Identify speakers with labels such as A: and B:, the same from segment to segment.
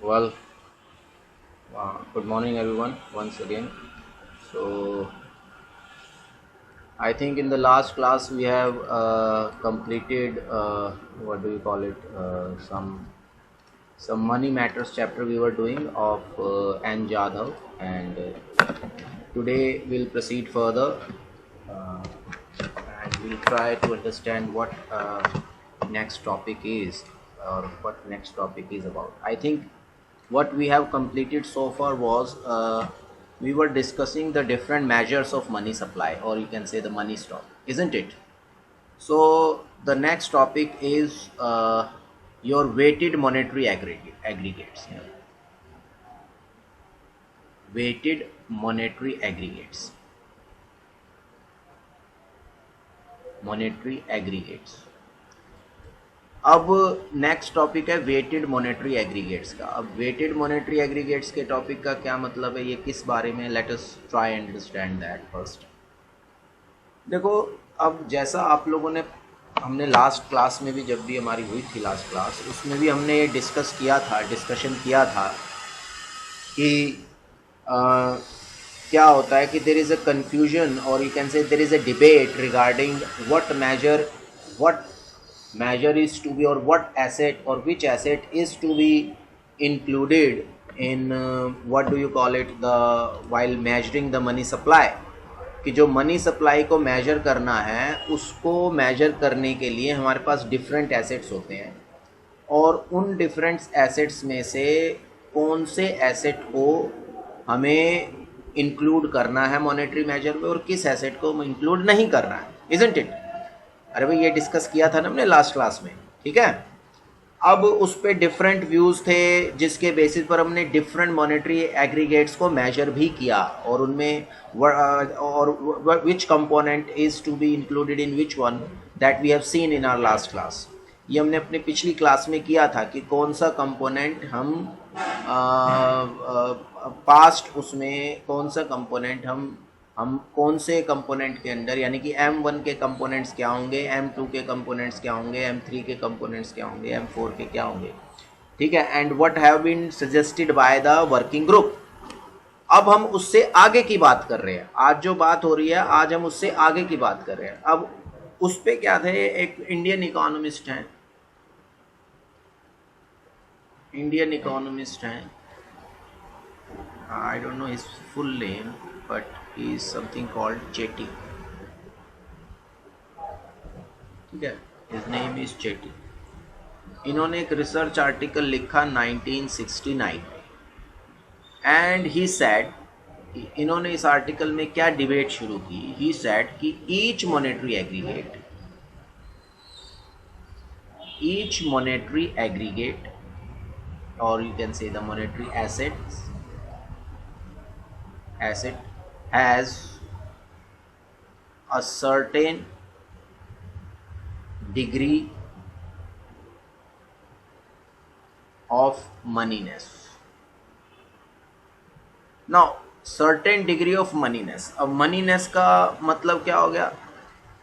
A: Well, good morning, everyone, once again. So, I think in the last class we have completed what do you call it? Some money matters chapter we were doing of N. Jadhav, and today we'll proceed further uh, and we'll try to understand what next topic is or what next topic is about. I think what we have completed so far was we were discussing the different measures of money supply, or you can say the money stock, isn't it? So the next topic is your weighted monetary aggregates. Weighted monetary aggregates. Monetary aggregates. अब next topic है weighted monetary aggregates का। अब weighted monetary aggregates के topic का क्या मतलब है, ये किस बारे में, let us try and understand that first. देखो, अब जैसा आप लोगों ने, हमने लास्ट क्लास में भी, जब भी हमारी हुई थी लास्ट क्लास, उसमें भी हमने ये डिस्कशन किया था कि क्या होता है कि देर इज़ अ कन्फ्यूजन और you can say there is a debate regarding what measure is to be, or what asset or which asset is to be included in what do you call it, the while measuring the money supply। कि जो money supply को major करना है, उसको major करने के लिए हमारे पास डिफरेंट एसेट्स होते हैं, और उन डिफरेंट एसेट्स में से कौन से एसेट को हमें इंक्लूड करना है मॉनेटरी मेजर में और किस एसेट को इंक्लूड नहीं करना है, इजंट इट। अरे भाई, ये डिस्कस किया था ना हमने लास्ट क्लास में, ठीक है। अब उस पर डिफरेंट व्यूज़ थे, जिसके बेसिस पर हमने डिफरेंट मॉनेटरी एग्रीगेट्स को मेजर भी किया, और उनमें और which component is to be included in which one, that we have seen in our last class. ये हमने अपने पिछली क्लास में किया था कि कौन सा कंपोनेंट हम पास्ट, उसमें कौन सा कंपोनेंट हम कौन से कंपोनेंट के अंदर, यानी कि M1 के कंपोनेंट्स क्या होंगे, M2 के कंपोनेंट्स क्या होंगे, M3 के कंपोनेंट्स क्या होंगे, M4 के क्या होंगे, ठीक है। And what have been suggested by the working group. अब हम उससे आगे की बात कर रहे हैं, आज जो बात हो रही है, आज हम उससे आगे की बात कर रहे हैं। अब उस पे क्या थे, एक इंडियन इकोनॉमिस्ट हैं, I don't know his full name, but he is something called Cheti, ठीक है, हिज नेम इज चेटी। इन्होंने एक रिसर्च आर्टिकल लिखा 1969 में, एंड ही सेड, इन्होंने इस आर्टिकल में क्या डिबेट शुरू की, ही सेड कि each monetary aggregate or you can say the monetary asset has a certain degree of moneyness। now certain degree of moneyness, अब moneyness का मतलब क्या हो गया,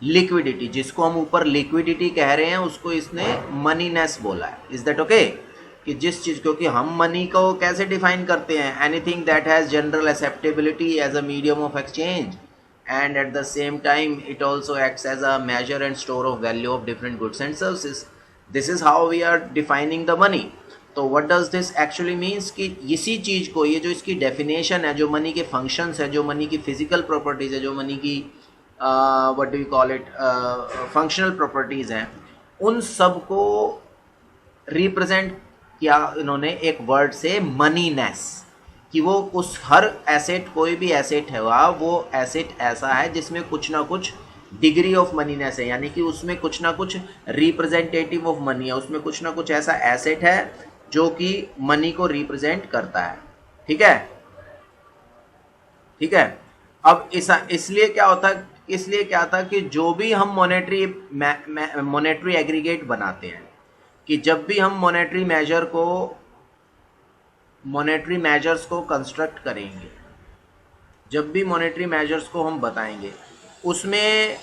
A: लिक्विडिटी, जिसको हम ऊपर लिक्विडिटी कह रहे हैं उसको इसने मनीनेस बोला है। Is that okay? कि जिस चीज़, क्योंकि हम मनी को कैसे डिफाइन करते हैं, anything that has general acceptability as a medium of exchange, and at the same time it also acts as a measure and store of value of different goods and services. This is how we are defining the money. तो what does this actually means कि इसी चीज़ को, ये जो इसकी definition है, जो money के फंक्शंस है, जो मनी की फिजिकल प्रॉपर्टीज़ है, जो मनी की what do you call it, functional properties हैं, उन सब को रिप्रेजेंट किया इन्होंने एक वर्ड से, मनीनेस। कि वो उस हर एसेट, कोई भी एसेट है वो एसेट ऐसा है जिसमें कुछ ना कुछ डिग्री ऑफ मनीनेस है, यानी कि उसमें कुछ ना कुछ रिप्रेजेंटेटिव ऑफ मनी है, उसमें कुछ ना कुछ ऐसा एसेट है जो कि मनी को रिप्रेजेंट करता है, ठीक है, ठीक है। अब इसलिए क्या था कि जो भी हम मॉनेटरी एग्रीगेट बनाते हैं, कि जब भी हम मॉनेटरी मेजर्स को कंस्ट्रक्ट करेंगे, जब भी मॉनेटरी मेजर्स को हम बताएंगे, उसमें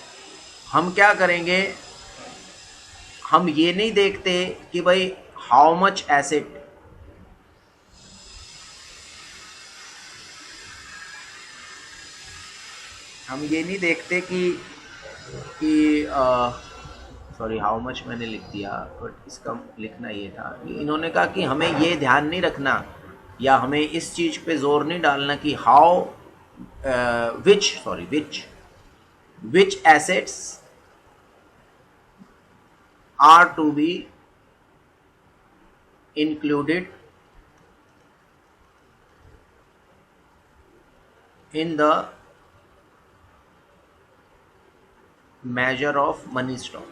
A: हम क्या करेंगे, हम ये नहीं देखते कि भाई हाउ मच एसेट हम ये नहीं देखते कि सॉरी हाउ मच मैंने लिख दिया, बट इसका लिखना ये था कि इन्होंने कहा कि हमें ये ध्यान नहीं रखना या हमें इस चीज़ पे जोर नहीं डालना कि how which assets are to be included in the measure of money stock.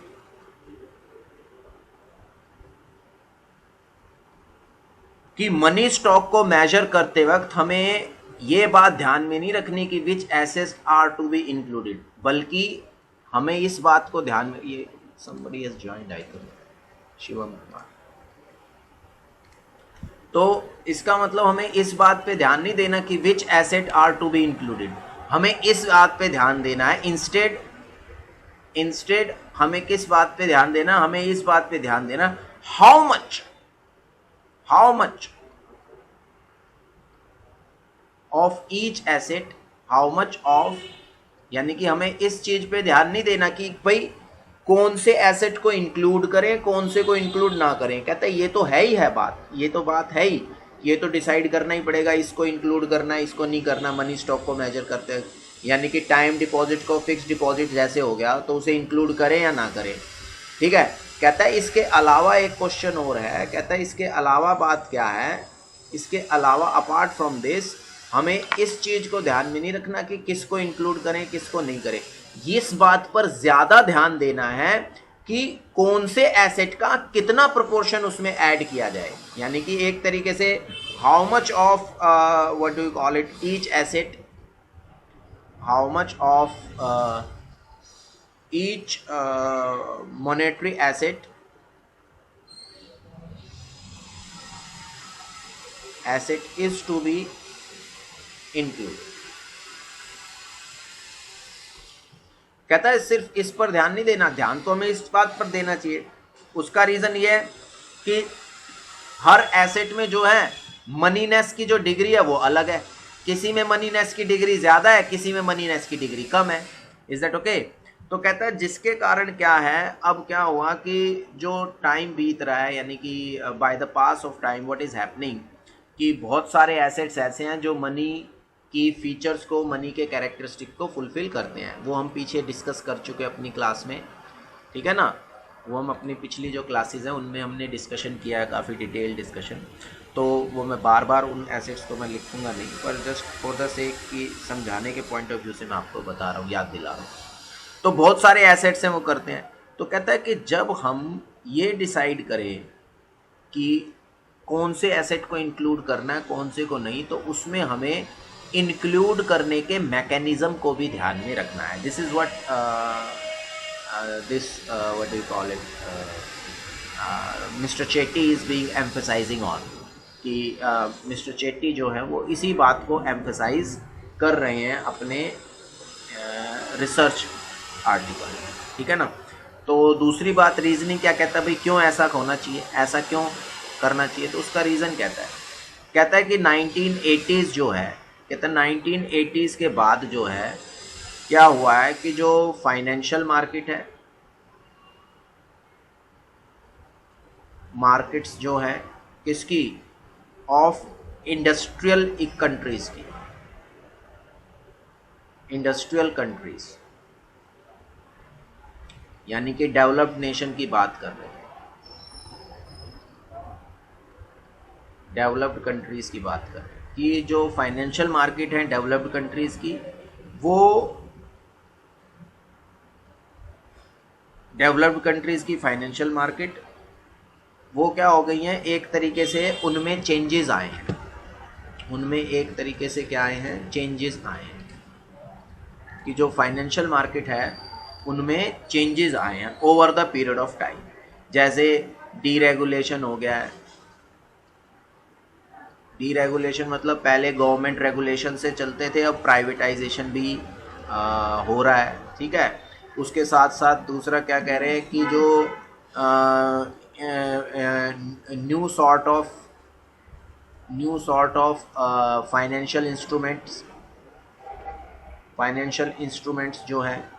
A: कि मनी स्टॉक को मेजर करते वक्त हमें ये बात ध्यान में नहीं रखनी कि which assets are to be included, बल्कि हमें इस बात को ध्यान में, ये somebody has joined I think Shivam Kumar, तो इसका मतलब हमें इस बात पे ध्यान नहीं देना कि which asset are to be included, हमें इस बात पे ध्यान देना है इंस्टेड हमें किस बात पे ध्यान देना, हमें इस बात पे ध्यान देना how much of each asset, how much of, यानी कि हमें इस चीज पे ध्यान नहीं देना कि भाई कौन से एसेट को इंक्लूड करें कौन से को इंक्लूड ना करें। कहते हैं ये तो है ही है बात, ये तो बात है ही, ये तो डिसाइड करना ही पड़ेगा इसको इंक्लूड करना इसको नहीं करना मनी स्टॉक को मेजर करते हैं। यानी कि टाइम डिपॉजिट को फिक्स डिपॉजिट जैसे हो गया तो उसे इंक्लूड करें या ना करें, ठीक है। कहता है इसके अलावा एक क्वेश्चन और है, कहता है इसके अलावा बात क्या है, इसके अलावा अपार्ट फ्रॉम दिस हमें इस चीज़ को ध्यान में नहीं रखना कि किसको इंक्लूड करें किसको नहीं करें, इस बात पर ज़्यादा ध्यान देना है कि कौन से एसेट का कितना प्रोपोर्शन उसमें ऐड किया जाए। यानी कि एक तरीके से how much of what do you call it each asset, how much of each monetary asset is to be include. कहता है सिर्फ इस पर ध्यान नहीं देना, ध्यान तो हमें इस बात पर देना चाहिए। उसका रीज़न ये है कि हर एसेट में जो है मनीनेस की जो डिग्री है वो अलग है, किसी में मनीनेस की डिग्री ज़्यादा है किसी में मनीनेस की डिग्री कम है। Is that okay? तो कहता है जिसके कारण क्या है, अब क्या हुआ कि जो टाइम बीत रहा है यानी कि by the pass of time what is happening कि बहुत सारे एसेट्स ऐसे हैं जो मनी की फीचर्स को मनी के कैरेक्टरिस्टिक को फुलफ़िल करते हैं। वो हम पीछे डिस्कस कर चुके हैं अपनी क्लास में, ठीक है ना, वो हम अपनी पिछली जो क्लासेस हैं उनमें हमने डिस्कशन किया है, काफ़ी डिटेल डिस्कशन। तो वो मैं बार बार उन एसेट्स को मैं लिखूंगा नहीं, पर जस्ट फॉर द सेक कि समझाने के पॉइंट ऑफ व्यू से मैं आपको बता रहा हूँ, याद दिला रहा हूँ। तो बहुत सारे एसेट्स हैं वो करते हैं। तो कहता है कि जब हम ये डिसाइड करें कि कौन से एसेट को इंक्लूड करना है कौन से को नहीं, तो उसमें हमें इंक्लूड करने के मैकेनिज्म को भी ध्यान में रखना है। This is what what do you call it mister Chetty is being emphasising on, कि मिस्टर चेट्टी जो है वो इसी बात को एम्फसाइज कर रहे हैं अपने रिसर्च आर्टिकल, ठीक है ना। तो दूसरी बात रीजनिंग क्या कहता है, भाई क्यों ऐसा होना चाहिए, ऐसा क्यों करना चाहिए, तो उसका रीज़न कहता है कि 1980s जो है, कहता है 1980s के बाद जो है क्या हुआ है कि जो फाइनेंशियल मार्केट है, मार्केट्स जो है किसकी, ऑफ इंडस्ट्रियल कंट्रीज की, इंडस्ट्रियल कंट्रीज यानी कि डेवलप्ड नेशन की बात कर रहे हैं, डेवलप्ड कंट्रीज की बात कर रहे हैं कि जो फाइनेंशियल मार्केट है डेवलप्ड कंट्रीज की, वो डेवलप्ड कंट्रीज की फाइनेंशियल मार्केट वो क्या हो गई हैं, एक तरीके से उनमें चेंजेस आए हैं, उनमें एक तरीके से क्या आए हैं, चेंजेस आए हैं कि जो फाइनेंशियल मार्केट है उनमें चेंजेस आए हैं over the period of time. जैसे डीरेगुलेशन हो गया है, डीरेगुलेशन मतलब पहले गवर्नमेंट रेगुलेशन से चलते थे, अब प्राइवेटाइजेशन भी हो रहा है, ठीक है। उसके साथ साथ दूसरा क्या कह रहे हैं कि जो new sort of financial instruments financial instruments जो हैं,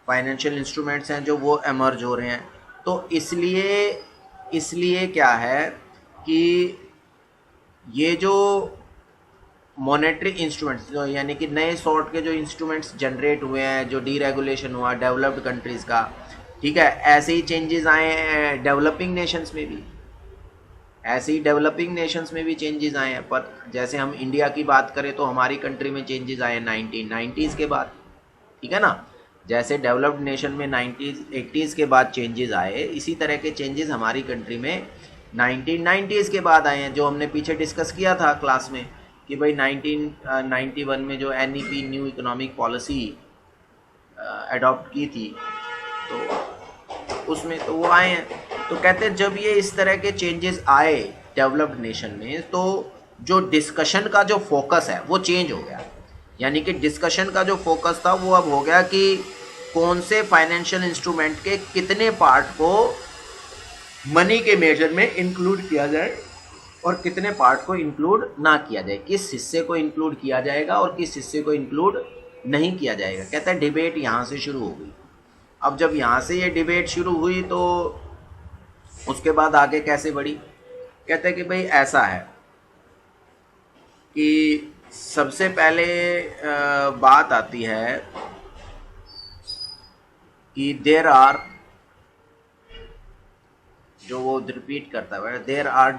A: फाइनेंशियल इंस्ट्रूमेंट्स हैं जो वो एमर्ज हो रहे हैं। तो इसलिए क्या है कि ये जो मॉनेटरी इंस्ट्रूमेंट्स यानी कि नए सॉर्ट के जो इंस्ट्रूमेंट्स जनरेट हुए हैं, जो डीरेगुलेशन हुआ डेवलप्ड कंट्रीज़ का, ठीक है, ऐसे ही चेंजेस आए हैं डेवलपिंग नेशंस में भी, ऐसे ही डेवलपिंग नेशंस में भी चेंजेस आए हैं। पर जैसे हम इंडिया की बात करें तो हमारी कंट्री में चेंजेस आए हैं 1990s के बाद, ठीक है ना। जैसे डेवलप्ड नेशन में 90s 80s के बाद चेंजेस आए, इसी तरह के चेंजेस हमारी कंट्री में 1990s के बाद आए हैं, जो हमने पीछे डिस्कस किया था क्लास में कि भाई 1991 में जो NEP new economic policy adopt की थी तो उसमें तो वो आए हैं। तो कहते हैं जब ये इस तरह के चेंजेस आए डेवलप्ड नेशन में, तो जो डिस्कशन का जो फोकस है वो चेंज हो गया। यानी कि डिस्कशन का जो फोकस था वो अब हो गया कि कौन से फाइनेंशियल इंस्ट्रूमेंट के कितने पार्ट को मनी के मेजर में इंक्लूड किया जाए और कितने पार्ट को इंक्लूड ना किया जाए, किस हिस्से को इंक्लूड किया जाएगा और किस हिस्से को इंक्लूड नहीं किया जाएगा। कहता है डिबेट यहाँ से शुरू हो गई। अब जब यहाँ से ये डिबेट शुरू हुई तो उसके बाद आगे कैसे बढ़ी, कहते हैं कि भाई ऐसा है कि सबसे पहले बात आती है कि देर आर, जो वो रिपीट करता है, देर आर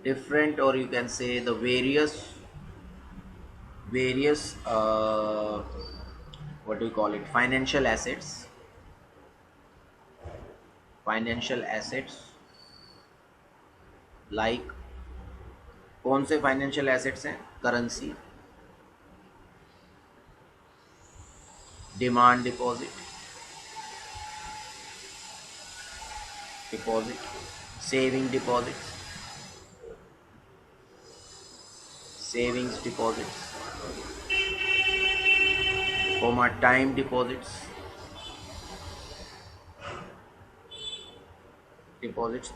A: डिफरेंट और you can say the various what do you call it, financial assets like कौन से फाइनेंशियल एसेट्स हैं, currency, demand deposit, savings deposits, time deposits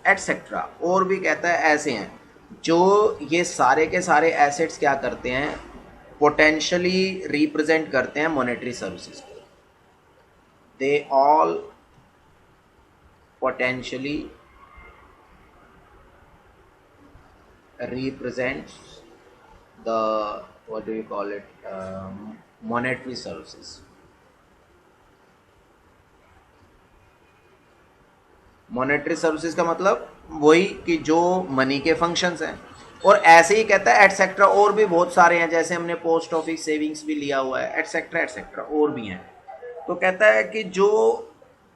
A: etcetera. और भी कहता है ऐसे हैं जो ये सारे के सारे एसेट्स क्या करते हैं, पोटेंशियली रिप्रेजेंट करते हैं मॉनेटरी सर्विसेज को। They all potentially represents the what do you call it, monetary services। Monetary services का मतलब वही कि जो मनी के फंक्शंस हैं। और ऐसे ही कहता है एटसेट्रा, और भी बहुत सारे हैं, जैसे हमने पोस्ट ऑफिस सेविंग्स भी लिया हुआ है, एटसेट्रा और भी हैं। तो कहता है कि जो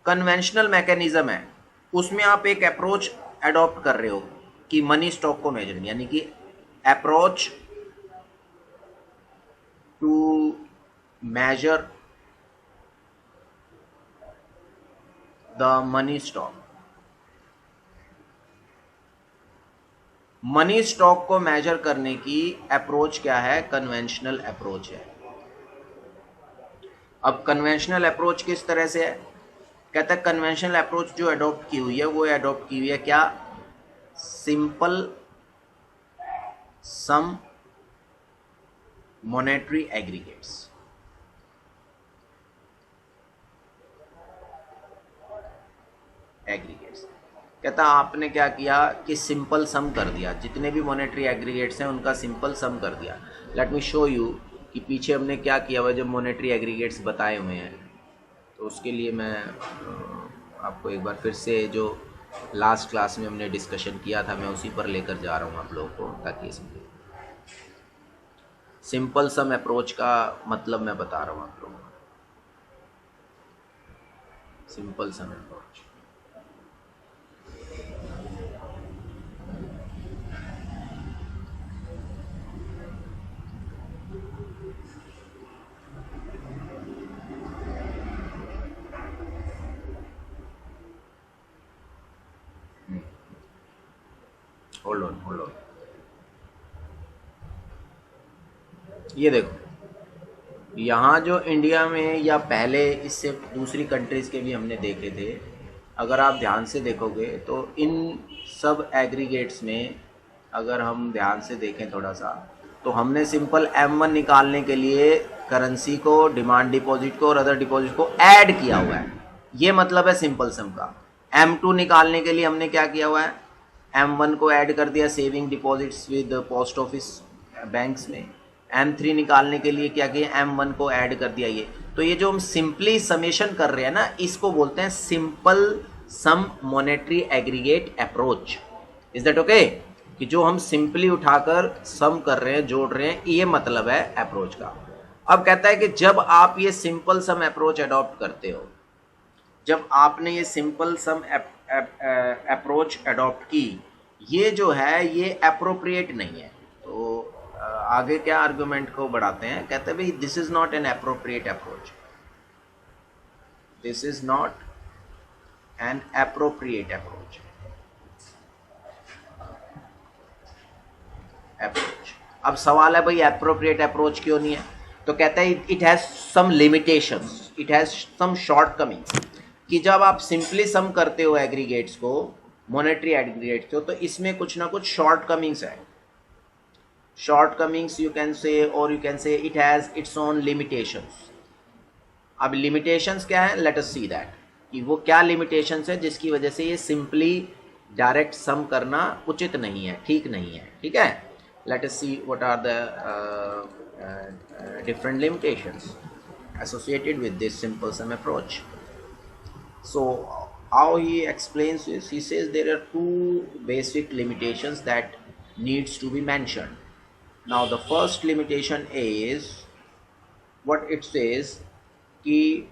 A: कन्वेंशनल मैकेनिज्म है उसमें आप एक अप्रोच अडॉप्ट कर रहे हो कि मनी स्टॉक को मेजर, यानी कि approach to measure the money stock। Money stock को मेजर करने की अप्रोच क्या है, कन्वेंशनल अप्रोच है। अब कन्वेंशनल अप्रोच किस तरह से है, कहता है कन्वेंशनल अप्रोच जो अडॉप्ट की हुई है वो अडॉप्ट की हुई है क्या, सिंपल सम मॉनेटरी एग्रीगेट्स। कहता आपने क्या किया कि सिंपल सम कर दिया, जितने भी मॉनेटरी एग्रीगेट्स हैं उनका सिंपल सम कर दिया। लेट मी शो यू कि पीछे हमने क्या किया हुआ, जब मॉनेटरी एग्रीगेट्स बताए हुए हैं। तो उसके लिए मैं आपको एक बार फिर से जो लास्ट क्लास में हमने डिस्कशन किया था मैं उसी पर लेकर जा रहा हूँ आप लोगों को, ताकि समझे। सिंपल सम अप्रोच का मतलब मैं बता रहा हूँ आप लोगों को, simple some approach. Hold on, ये देखो यहाँ जो इंडिया में या पहले इससे दूसरी कंट्रीज़ के भी हमने देखे थे, अगर आप ध्यान से देखोगे तो इन सब एग्रीगेट्स में अगर हम ध्यान से देखें थोड़ा सा, तो हमने सिंपल M1 निकालने के लिए करेंसी को, डिमांड डिपॉजिट को और अदर डिपॉजिट को ऐड किया हुआ है, ये मतलब है सिंपल सम का। M2 निकालने के लिए हमने क्या किया हुआ है, M1 को ऐड कर दिया saving deposits with post office banks में। M3 निकालने के लिए क्या किया, M1 को ऐड कर दिया ये। तो ये जो हम सिंपली समेशन कर रहे हैं ना, इसको बोलते हैं simple some monetary aggregate approach. Is that okay? कि जो हम सिंपली उठाकर सम कर रहे हैं, जोड़ रहे हैं, ये मतलब है अप्रोच का। अब कहता है कि जब आप ये सिंपल सम अप्रोच अडॉप्ट करते हो, जब आपने ये सिंपल सम अप्रोच अडॉप्ट की, ये जो है ये अप्रोप्रिएट नहीं है। तो आगे क्या आर्गुमेंट को बढ़ाते हैं, कहते हैं भाई this is not an appropriate approach, this is not an appropriate approach. अब सवाल है भाई अप्रोप्रिएट अप्रोच क्यों नहीं है? तो कहता है it has some limitations, it has some shortcomings. कि जब आप सिंपली सम करते हो एग्रीगेट्स को, मॉनेटरी एग्रीगेट्स को, तो इसमें कुछ ना कुछ शॉर्टकमिंग्स है। शॉर्टकमिंग्स यू कैन से, और you can say it has its own limitations. अब लिमिटेशंस क्या है, लेट अस सी दैट, कि वो क्या लिमिटेशंस है जिसकी वजह से ये सिंपली डायरेक्ट सम करना उचित नहीं है, ठीक नहीं है। ठीक है, let us see what are the different limitations associated with this simple sum approach. So how he explains this, he says there are two basic limitations that needs to be mentioned. Now the first limitation is what it says, कि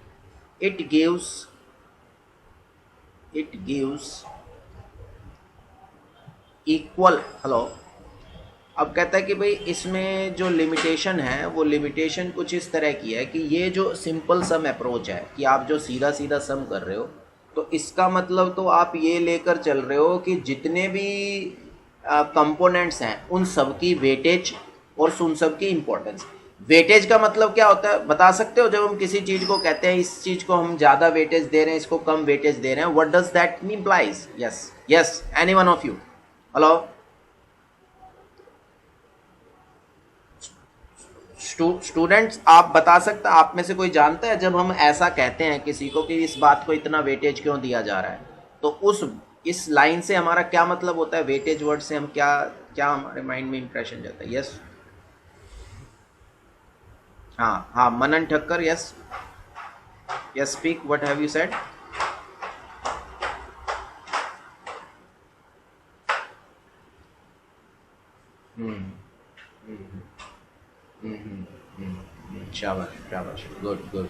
A: it gives equal, hello, अब कहता है कि भाई इसमें जो limitation है वो लिमिटेशन कुछ इस तरह की है कि ये जो सिंपल सम अप्रोच है, कि आप जो सीधा सीधा सम कर रहे हो, तो इसका मतलब तो आप ये लेकर चल रहे हो कि जितने भी कंपोनेंट्स हैं उन सब की वेटेज और उन सब की इम्पोर्टेंस। वेटेज का मतलब क्या होता है बता सकते हो? जब हम किसी चीज़ को कहते हैं इस चीज़ को हम ज़्यादा वेटेज दे रहे हैं, इसको कम वेटेज दे रहे हैं, what does that implies? Yes, any one of you, hello students, आप बता सकते, आप में से कोई जानता है जब हम ऐसा कहते हैं किसी को कि इस बात को इतना वेटेज क्यों दिया जा रहा है, तो इस लाइन से हमारा क्या मतलब होता है? वेटेज वर्ड से हम क्या हमारे माइंड में इंप्रेशन जाता है? यस, हाँ, Manan Thakkar, yes, speak, what have you said? शाबाश, गुड।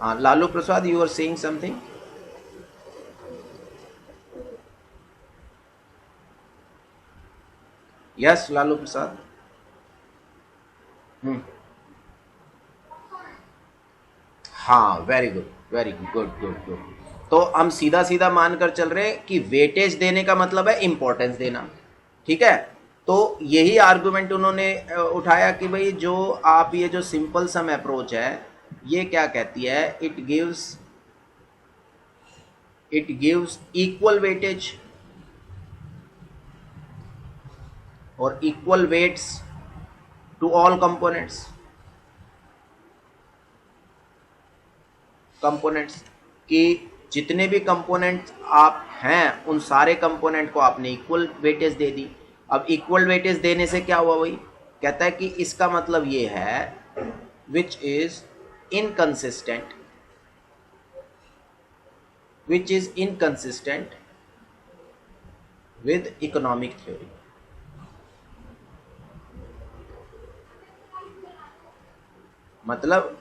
A: हाँ, Lalu Prasad, you are saying something? Yes, Lalu Prasad. हाँ, वेरी गुड। तो हम सीधा सीधा मानकर चल रहे हैं कि वेटेज देने का मतलब है इंपॉर्टेंस देना। ठीक है, तो यही आर्गुमेंट उन्होंने उठाया कि भाई जो आप ये जो सिंपल सम अप्रोच है ये क्या कहती है, इट गिव्स इक्वल वेटेज और equal weights to all components कि जितने भी कंपोनेंट आप हैं उन सारे कंपोनेंट को आपने इक्वल वेटेज दे दी। अब इक्वल वेटेज देने से क्या हुआ भाई? कहता है कि इसका मतलब ये है which is inconsistent with economic theory. मतलब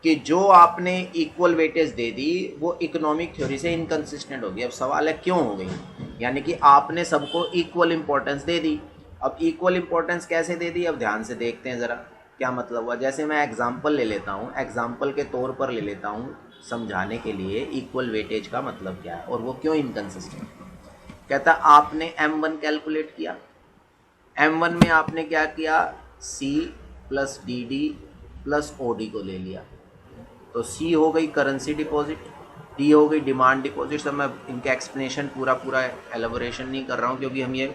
A: कि जो आपने इक्वल वेटेज दे दी वो इकोनॉमिक थ्योरी से इनकंसिस्टेंट होगी। अब सवाल है क्यों हो गई? यानी कि आपने सबको इक्वल इंपॉर्टेंस दे दी। अब इक्वल इंपॉर्टेंस कैसे दे दी? अब ध्यान से देखते हैं ज़रा क्या मतलब हुआ। जैसे मैं एग्जांपल ले लेता हूँ, एग्जांपल के तौर पर ले लेता हूँ समझाने के लिए इक्वल वेटेज का मतलब क्या है और वो क्यों इनकंसिस्टेंट। कहता आपने M1 कैलकुलेट किया, M1 में आपने क्या किया, C plus DD plus OD को ले लिया, तो C हो गई करेंसी डिपॉजिट, D हो गई डिमांड डिपॉजिट। सब मैं इनका एक्सप्लेनेशन पूरा एलेबोरेशन नहीं कर रहा हूँ क्योंकि हम ये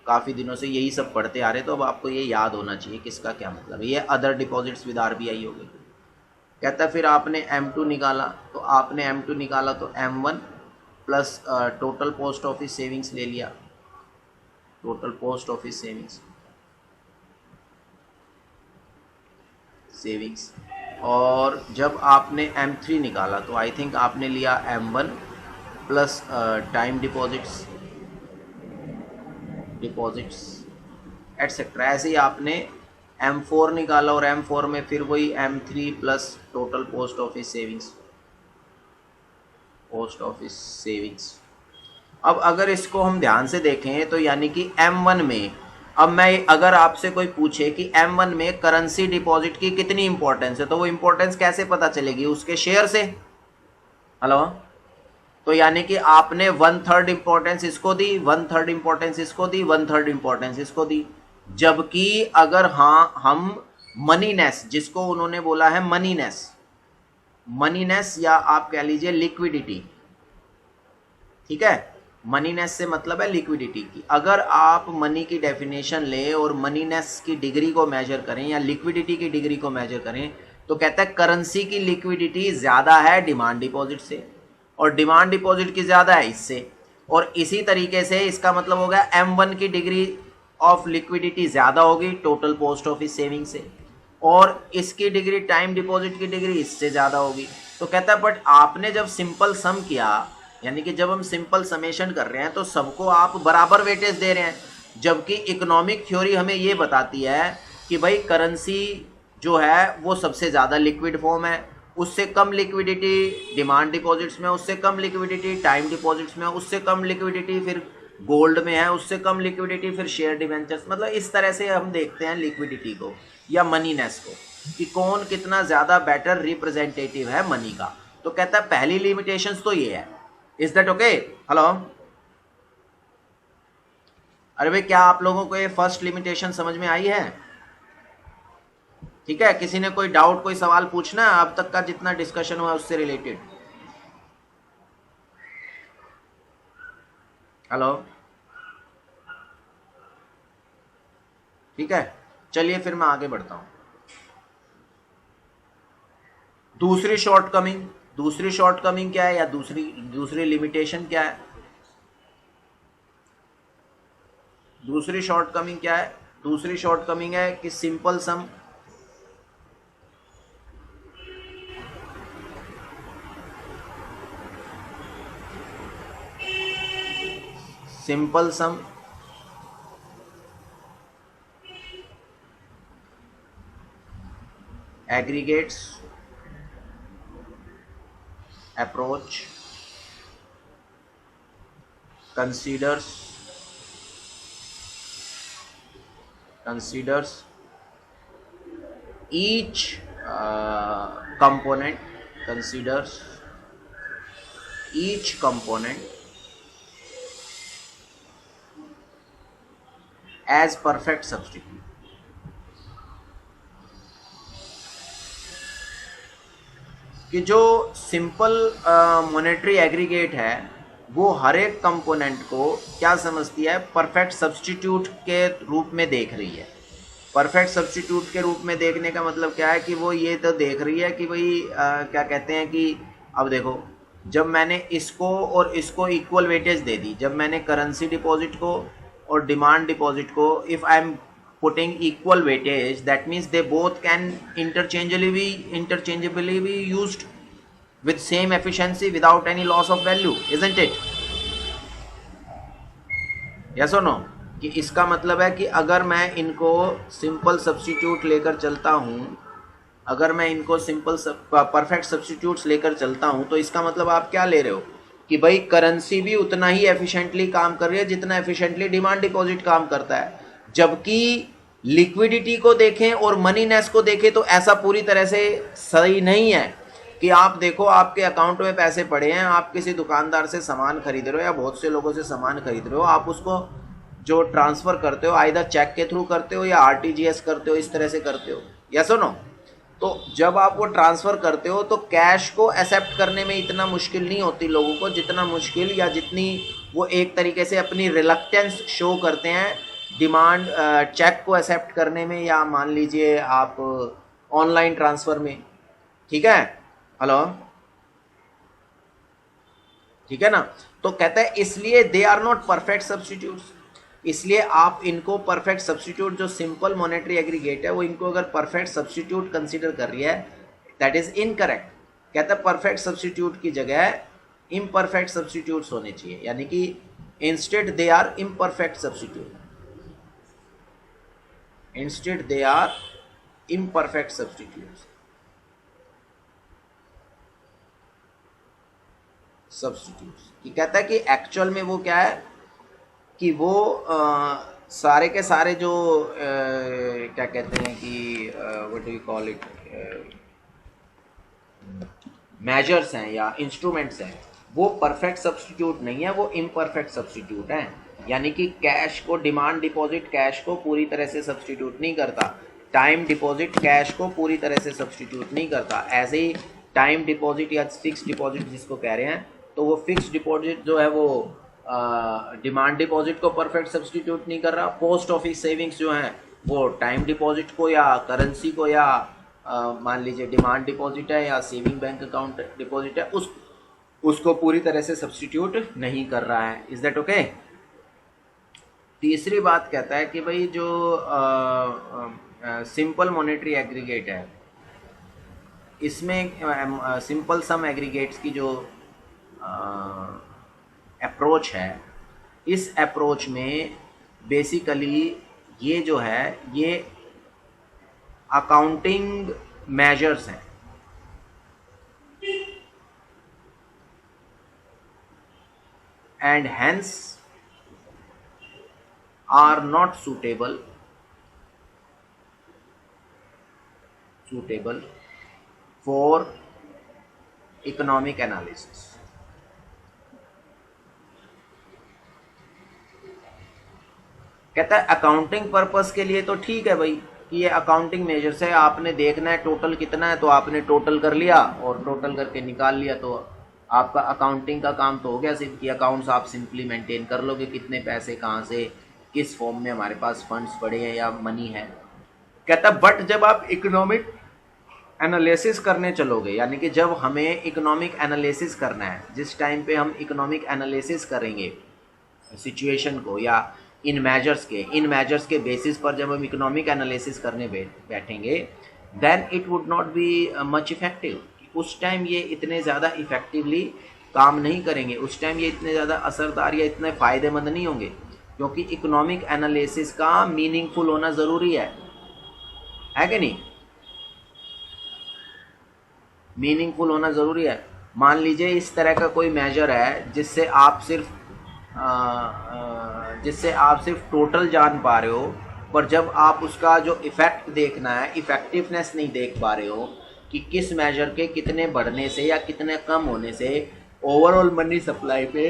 A: काफ़ी दिनों से यही सब पढ़ते आ रहे, तो अब आपको ये याद होना चाहिए किसका क्या मतलब है। ये अदर डिपॉजिट्स विद आरबीआई हो गई। कहता है फिर आपने M2 निकाला, तो आपने M2 निकाला तो M1 plus total post office savings ले लिया, टोटल पोस्ट ऑफिस सेविंग्स। और जब आपने M3 निकाला तो आई थिंक आपने लिया M1 plus time deposits etcetera. ऐसे ही आपने M4 निकाला और M4 में फिर वही M3 plus total post office savings. अब अगर इसको हम ध्यान से देखें तो यानी कि M1 में, अब मैं अगर आपसे कोई पूछे कि M1 में करेंसी डिपॉजिट की कितनी इंपॉर्टेंस है, तो वो इंपॉर्टेंस कैसे पता चलेगी? उसके शेयर से। हेलो, तो यानी कि आपने 1/3 इंपॉर्टेंस इसको दी, 1/3 इंपॉर्टेंस इसको दी, 1/3 इंपॉर्टेंस इसको दी। जबकि अगर हाँ हम मनीनेस, जिसको उन्होंने बोला है मनीनेस या आप कह लीजिए लिक्विडिटी, ठीक है, मनीनेस से मतलब है लिक्विडिटी की। अगर आप मनी की डेफिनेशन ले और मनीनेस की डिग्री को मेजर करें या लिक्विडिटी की डिग्री को मेजर करें, तो कहता है करेंसी की लिक्विडिटी ज्यादा है डिमांड डिपॉजिट से, और डिमांड डिपॉजिट की ज्यादा है इससे। और इसी तरीके से इसका मतलब हो गया M1 की डिग्री ऑफ लिक्विडिटी ज्यादा होगी टोटल पोस्ट ऑफिस सेविंग से, और इसकी डिग्री टाइम डिपॉजिट की डिग्री इससे ज्यादा होगी। तो कहता है बट आपने जब सिंपल सम किया, यानी कि जब हम सिंपल समेशन कर रहे हैं तो सबको आप बराबर वेटेज दे रहे हैं, जबकि इकोनॉमिक थ्योरी हमें ये बताती है कि भाई करेंसी जो है वो सबसे ज़्यादा लिक्विड फॉर्म है, उससे कम लिक्विडिटी डिमांड डिपॉजिट्स में, उससे कम लिक्विडिटी टाइम डिपॉजिट्स में, उससे कम लिक्विडिटी फिर गोल्ड में है, उससे कम लिक्विडिटी फिर शेयर डिवेंचर्स। मतलब इस तरह से हम देखते हैं लिक्विडिटी को या मनीनेस को कि कौन कितना ज़्यादा बेटर रिप्रेजेंटेटिव है मनी का। तो कहता है पहली लिमिटेशंस तो ये है। Is that okay? हेलो, अरे भाई क्या आप लोगों को ये फर्स्ट लिमिटेशन समझ में आई है? ठीक है, किसी ने कोई डाउट, कोई सवाल पूछना है अब तक का जितना डिस्कशन हुआ उससे रिलेटेड? हेलो, ठीक है, चलिए फिर मैं आगे बढ़ता हूं। दूसरी शॉर्टकमिंग क्या है, या दूसरी लिमिटेशन क्या है? दूसरी शॉर्टकमिंग है कि सिंपल सम aggregates approach considers each component as perfect substitute। कि जो सिंपल मॉनेटरी एग्रीगेट है वो हर एक कंपोनेंट को क्या समझती है? परफेक्ट सब्स्टिट्यूट के रूप में देख रही है। परफेक्ट सब्स्टिट्यूट के रूप में देखने का मतलब क्या है कि वो ये तो देख रही है कि भाई क्या कहते हैं कि अब देखो, जब मैंने इसको और इसको इक्वल वेटेज दे दी, जब मैंने करेंसी डिपॉजिट को और डिमांड डिपॉजिट को if I am putting equal weightage, that means they both can interchangeably be used with same efficiency without any loss of value, isn't it? Yes or no? कि इसका मतलब है कि अगर मैं इनको सिंपल सब्स्टिट्यूट लेकर चलता हूँ, अगर मैं इनको सिंपल परफेक्ट सब्स्टिट्यूट्स लेकर चलता हूँ, तो इसका मतलब आप क्या ले रहे हो कि भाई करेंसी भी उतना ही एफिशिएंटली काम कर रही है जितना एफिशिएंटली डिमांड डिपॉजिट काम करता है। जबकि लिक्विडिटी को देखें और मनीनेस को देखें तो ऐसा पूरी तरह से सही नहीं है कि आप देखो आपके अकाउंट में पैसे पड़े हैं, आप किसी दुकानदार से सामान खरीद रहे हो या बहुत से लोगों से सामान खरीद रहे हो, आप उसको जो ट्रांसफ़र करते हो आइदर चेक के थ्रू करते हो या आरटीजीएस करते हो, इस तरह से करते हो, यस और नो? तो जब आप वो ट्रांसफ़र करते हो तो कैश को एक्सेप्ट करने में इतना मुश्किल नहीं होती लोगों को, जितना मुश्किल या जितनी वो एक तरीके से अपनी रिलक्टेंस शो करते हैं डिमांड चेक को एक्सेप्ट करने में, या मान लीजिए आप ऑनलाइन ट्रांसफर में, ठीक है, हेलो, ठीक है ना। तो कहता है इसलिए they are not perfect substitutes, इसलिए आप इनको परफेक्ट सब्सटीट्यूट, जो सिंपल मॉनेटरी एग्रीगेट है वो इनको अगर परफेक्ट सब्सटीट्यूट कंसीडर कर रही है, दैट इज इनकरेक्ट। कहता है परफेक्ट सब्सटीट्यूट की जगह इम्परफेक्ट सब्सटीट्यूट्स होने चाहिए, यानी कि instead they are imperfect substitute, instead they are imperfect substitutes, substitutes कि कहता है कि एक्चुअल में वो क्या है कि वो सारे के सारे जो क्या कहते हैं कि what do you call it, measures हैं या इंस्ट्रूमेंट्स हैं, वो परफेक्ट सब्सटीट्यूट नहीं है, वो इम्परफेक्ट सब्सटीट्यूट हैं। यानी कि कैश को, डिमांड डिपॉजिट कैश को पूरी तरह से सब्सटीट्यूट नहीं करता, टाइम डिपॉजिट कैश को पूरी तरह से सब्सटीट्यूट नहीं करता। ऐसे ही टाइम डिपॉजिट या फिक्स डिपॉजिट जिसको कह रहे हैं, तो वो फिक्स डिपॉजिट जो है वो डिमांड डिपॉजिट को परफेक्ट सब्सटीट्यूट नहीं कर रहा। पोस्ट ऑफिस सेविंग्स जो हैं वो टाइम डिपॉजिट को या करेंसी को, या मान लीजिए डिमांड डिपॉजिट है या सेविंग बैंक अकाउंट डिपॉजिट है, उसको पूरी तरह से सब्सटीट्यूट नहीं कर रहा है। Is that okay? तीसरी बात कहता है कि भाई जो सिंपल मॉनेटरी एग्रीगेट है, इसमें सिंपल सम एग्रीगेट्स की जो अप्रोच है, इस अप्रोच में बेसिकली ये जो है ये अकाउंटिंग मेजर्स हैं, and hence are not suitable for economic analysis। कहता है अकाउंटिंग पर्पस के लिए तो ठीक है भाई कि ये अकाउंटिंग मेजर्स है, आपने देखना है टोटल कितना है तो आपने टोटल कर लिया और टोटल करके निकाल लिया, तो आपका अकाउंटिंग का काम तो हो गया सिर्फ कि अकाउंट्स आप सिंपली मेंटेन कर लोगे, कितने पैसे कहाँ से किस फॉर्म में हमारे पास फंड्स पड़े हैं या मनी है। कहता बट जब आप इकोनॉमिक एनालिसिस करने चलोगे, यानी कि जब हमें इकोनॉमिक एनालिसिस करना है, जिस टाइम पे हम इकोनॉमिक एनालिसिस करेंगे सिचुएशन को या इन मेजर्स के बेसिस पर जब हम इकोनॉमिक एनालिसिस करने बैठेंगे, then it would not be much effective. उस टाइम ये इतने ज़्यादा इफेक्टिवली काम नहीं करेंगे, उस टाइम ये इतने ज़्यादा असरदार या इतने फ़ायदेमंद नहीं होंगे, क्योंकि इकोनॉमिक एनालिसिस का मीनिंगफुल होना ज़रूरी है कि नहीं? मीनिंगफुल होना ज़रूरी है। मान लीजिए इस तरह का कोई मेजर है जिससे आप सिर्फ टोटल जान पा रहे हो, पर जब आप उसका जो इफ़ेक्ट देखना है, इफ़ेक्टिवनेस नहीं देख पा रहे हो कि किस मेजर के कितने बढ़ने से या कितने कम होने से ओवरऑल मनी सप्लाई पे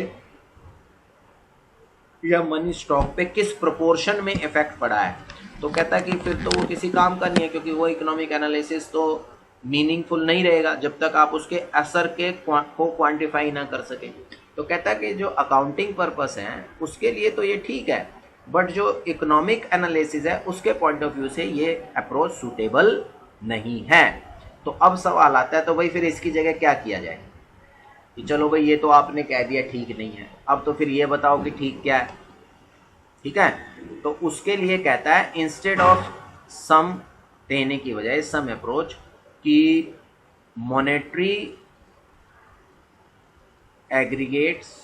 A: या मनी स्टॉक पे किस प्रोपोर्शन में इफेक्ट पड़ा है, तो कहता है कि फिर तो वो किसी काम का नहीं है, क्योंकि वो इकोनॉमिक एनालिसिस तो मीनिंगफुल नहीं रहेगा जब तक आप उसके असर को क्वांटिफाई ना कर सकें। तो कहता है कि जो अकाउंटिंग पर्पस है उसके लिए तो ये ठीक है, बट जो इकोनॉमिक एनालिसिस है उसके पॉइंट ऑफ व्यू से ये अप्रोच सूटेबल नहीं है। तो अब सवाल आता है तो भाई फिर इसकी जगह क्या किया जाए कि चलो भाई ये तो आपने कह दिया ठीक नहीं है, अब तो फिर ये बताओ कि ठीक क्या है। ठीक है, तो उसके लिए कहता है इंस्टेड ऑफ सम देने की बजाय सम अप्रोच कि monetary aggregates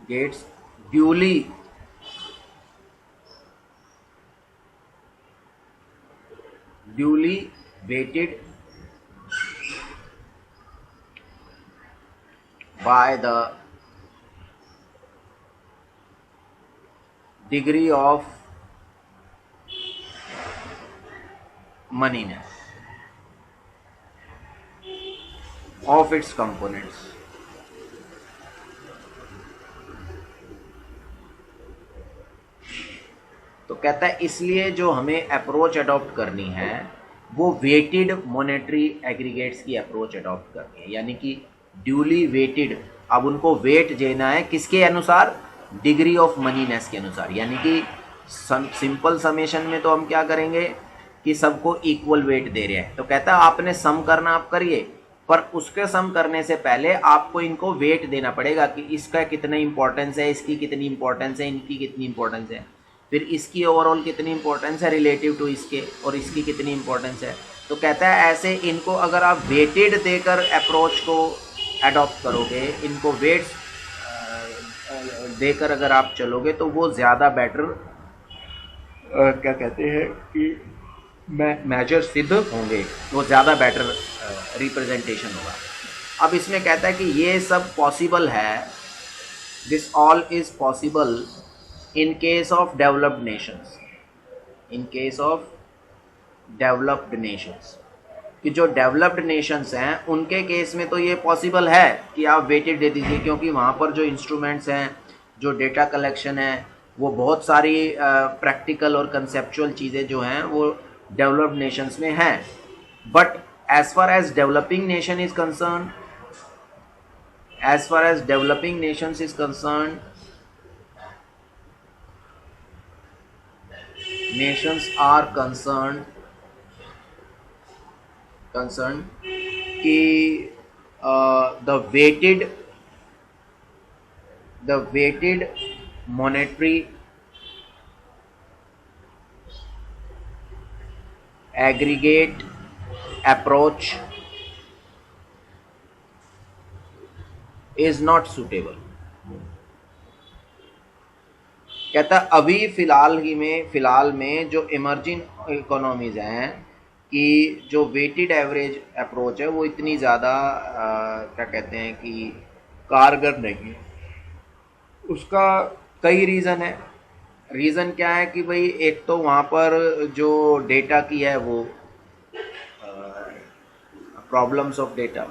A: duly weighted by the degree of moneyness of its components। तो कहता है इसलिए जो हमें अप्रोच अडॉप्ट करनी है वो वेटेड मॉनेटरी एग्रीगेट्स की अप्रोच अडॉप्ट करनी है, यानी कि ड्यूली वेटेड। अब उनको वेट देना है किसके अनुसार? डिग्री ऑफ मनीनेस के अनुसार, यानी कि सिंपल समेशन में तो हम क्या करेंगे कि सबको इक्वल वेट दे रहे हैं, तो कहता है आपने सम करना आप करिए, पर उसके सम करने से पहले आपको इनको वेट देना पड़ेगा कि इसका कितना इंपॉर्टेंस है, इसकी कितनी इंपॉर्टेंस है, इनकी कितनी इंपॉर्टेंस है, फिर इसकी ओवरऑल कितनी इंपॉर्टेंस है रिलेटिव टू इसके, और इसकी कितनी इंपॉर्टेंस है। तो कहता है ऐसे इनको अगर आप वेटेड देकर अप्रोच को अडॉप्ट करोगे, इनको वेट्स देकर अगर आप चलोगे तो वो ज़्यादा बेटर क्या कहते हैं कि मेजर सिद्ध होंगे, वो ज़्यादा बेटर रिप्रेजेंटेशन होगा। अब इसमें कहता है कि ये सब पॉसिबल है, this all is possible in case of developed Nations, in case of developed Nations, कि जो डेवलप्ड नेशंस हैं उनके केस में तो ये पॉसिबल है कि आप वेटेड दे दीजिए, क्योंकि वहाँ पर जो इंस्ट्रूमेंट्स हैं, जो डेटा कलेक्शन है, वो बहुत सारी प्रैक्टिकल और कंसेप्चुअल चीज़ें जो हैं वो डेवलप्ड नेशंस में हैं। But as far as developing nation is concern, as far as developing nations is concern, nations are concerned कि the weighted monetary aggregate approach is not suitable। कहता है अभी फ़िलहाल में जो इमर्जिंग इकोनॉमीज़ हैं कि जो वेटेड एवरेज अप्रोच है वो इतनी ज़्यादा क्या कहते हैं कि कारगर नहीं है। उसका कई रीज़न है। रीज़न क्या है कि भाई एक तो वहाँ पर जो डेटा की है वो प्रॉब्लम्स ऑफ डेटा,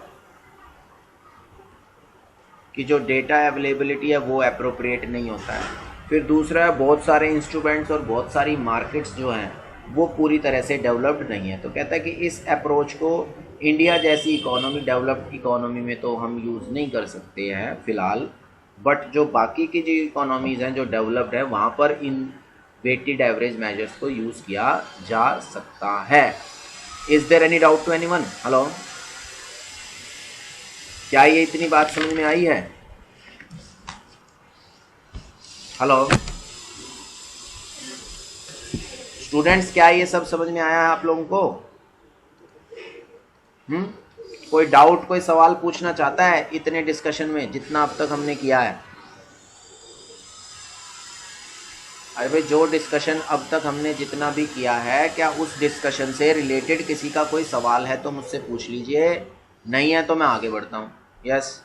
A: कि जो डेटा अवेलेबिलिटी है वो एप्रोप्रिएट नहीं होता है। फिर दूसरा है बहुत सारे इंस्ट्रूमेंट्स और बहुत सारी मार्केट्स जो हैं वो पूरी तरह से डेवलप्ड नहीं है। तो कहता है कि इस अप्रोच को इंडिया जैसी इकोनॉमी, डेवलप्ड इकोनॉमी में तो हम यूज़ नहीं कर सकते हैं फ़िलहाल, बट जो बाकी की जो इकोनॉमीज़ हैं जो डेवलप्ड है वहाँ पर इन वेटेड एवरेज मेजर्स को यूज़ किया जा सकता है। Is there any doubt to anyone? Hello, क्या ये इतनी बात समझ में आई है? हेलो स्टूडेंट्स, क्या ये सब समझ में आया है आप लोगों को? कोई डाउट, कोई सवाल पूछना चाहता है इतने डिस्कशन में जितना अब तक हमने किया है? अरे भाई, जो डिस्कशन अब तक हमने जितना भी किया है, क्या उस डिस्कशन से रिलेटेड किसी का कोई सवाल है तो मुझसे पूछ लीजिए, नहीं है तो मैं आगे बढ़ता हूँ। यस,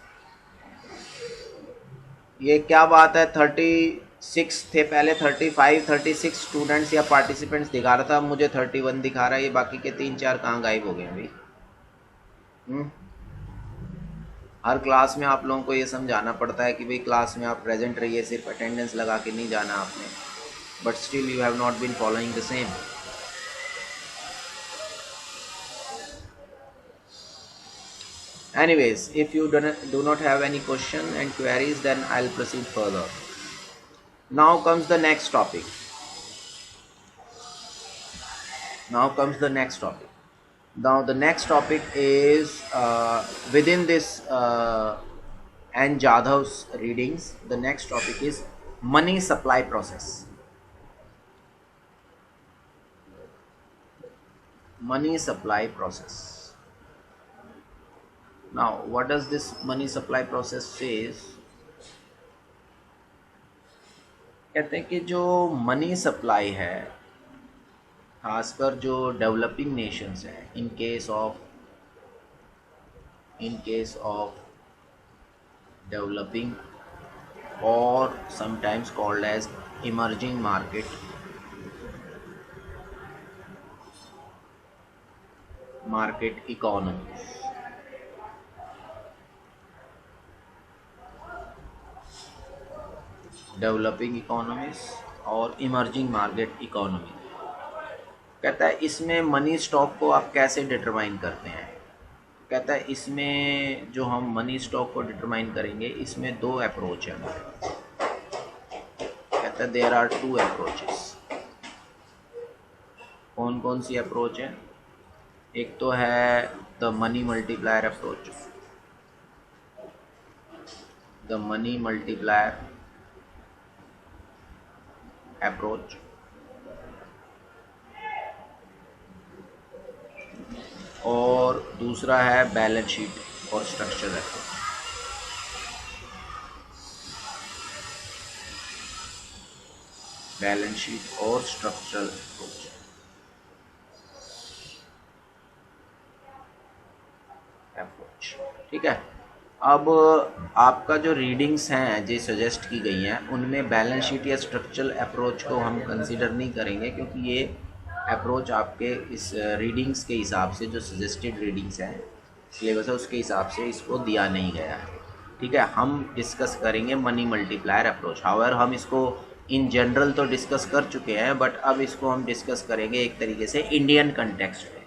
A: ये क्या बात है, 36 थे पहले, 35 36 स्टूडेंट्स या पार्टिसिपेंट्स दिखा रहा था, मुझे 31 दिखा रहा है। ये बाकी के 3-4 कहाँ गायब हो गए अभी? हर क्लास में आप लोगों को ये समझाना पड़ता है कि भाई क्लास में आप प्रेजेंट रहिए, सिर्फ अटेंडेंस लगा के नहीं जाना आपने, but still you have not been following the same. Anyways, if you do not have any question and queries, then I'll proceed further. Now comes the next topic. Now the next topic is within this N. Jadhav's readings. The next topic is money supply process. Money supply process. Now, what does this money supply process says? कहते हैं कि जो money supply है, खासकर जो developing nations हैं, in case of developing और sometimes called as emerging market economy, developing economies और इमर्जिंग मार्केट इकोनॉमी। कहता है इसमें मनी स्टॉक को आप कैसे डिटरमाइन करते हैं? कहता है इसमें जो हम मनी स्टॉक को डिटरमाइन करेंगे, इसमें 2 अप्रोच है हमारे। कहता है देयर आर टू अप्रोचेस। कौन कौन सी अप्रोच है? एक तो है the money multiplier approach, the money multiplier approach, और दूसरा है बैलेंस शीट और स्ट्रक्चरल अप्रोच। बैलेंस शीट और स्ट्रक्चरल अप्रोच। ठीक है। अब आपका जो रीडिंग्स हैं जो सजेस्ट की गई हैं उनमें बैलेंस शीट या स्ट्रक्चरल अप्रोच को हम कंसीडर नहीं करेंगे, क्योंकि ये अप्रोच आपके इस रीडिंग्स के हिसाब से, जो सजेस्टेड रीडिंग्स हैं सिलेबस है उसके हिसाब से इसको दिया नहीं गया है। ठीक है, हम डिस्कस करेंगे मनी मल्टीप्लायर अप्रोच। हाउएवर हम इसको इन जनरल तो डिस्कस कर चुके हैं, बट अब इसको हम डिस्कस करेंगे एक तरीके से इंडियन कंटेक्स्ट में।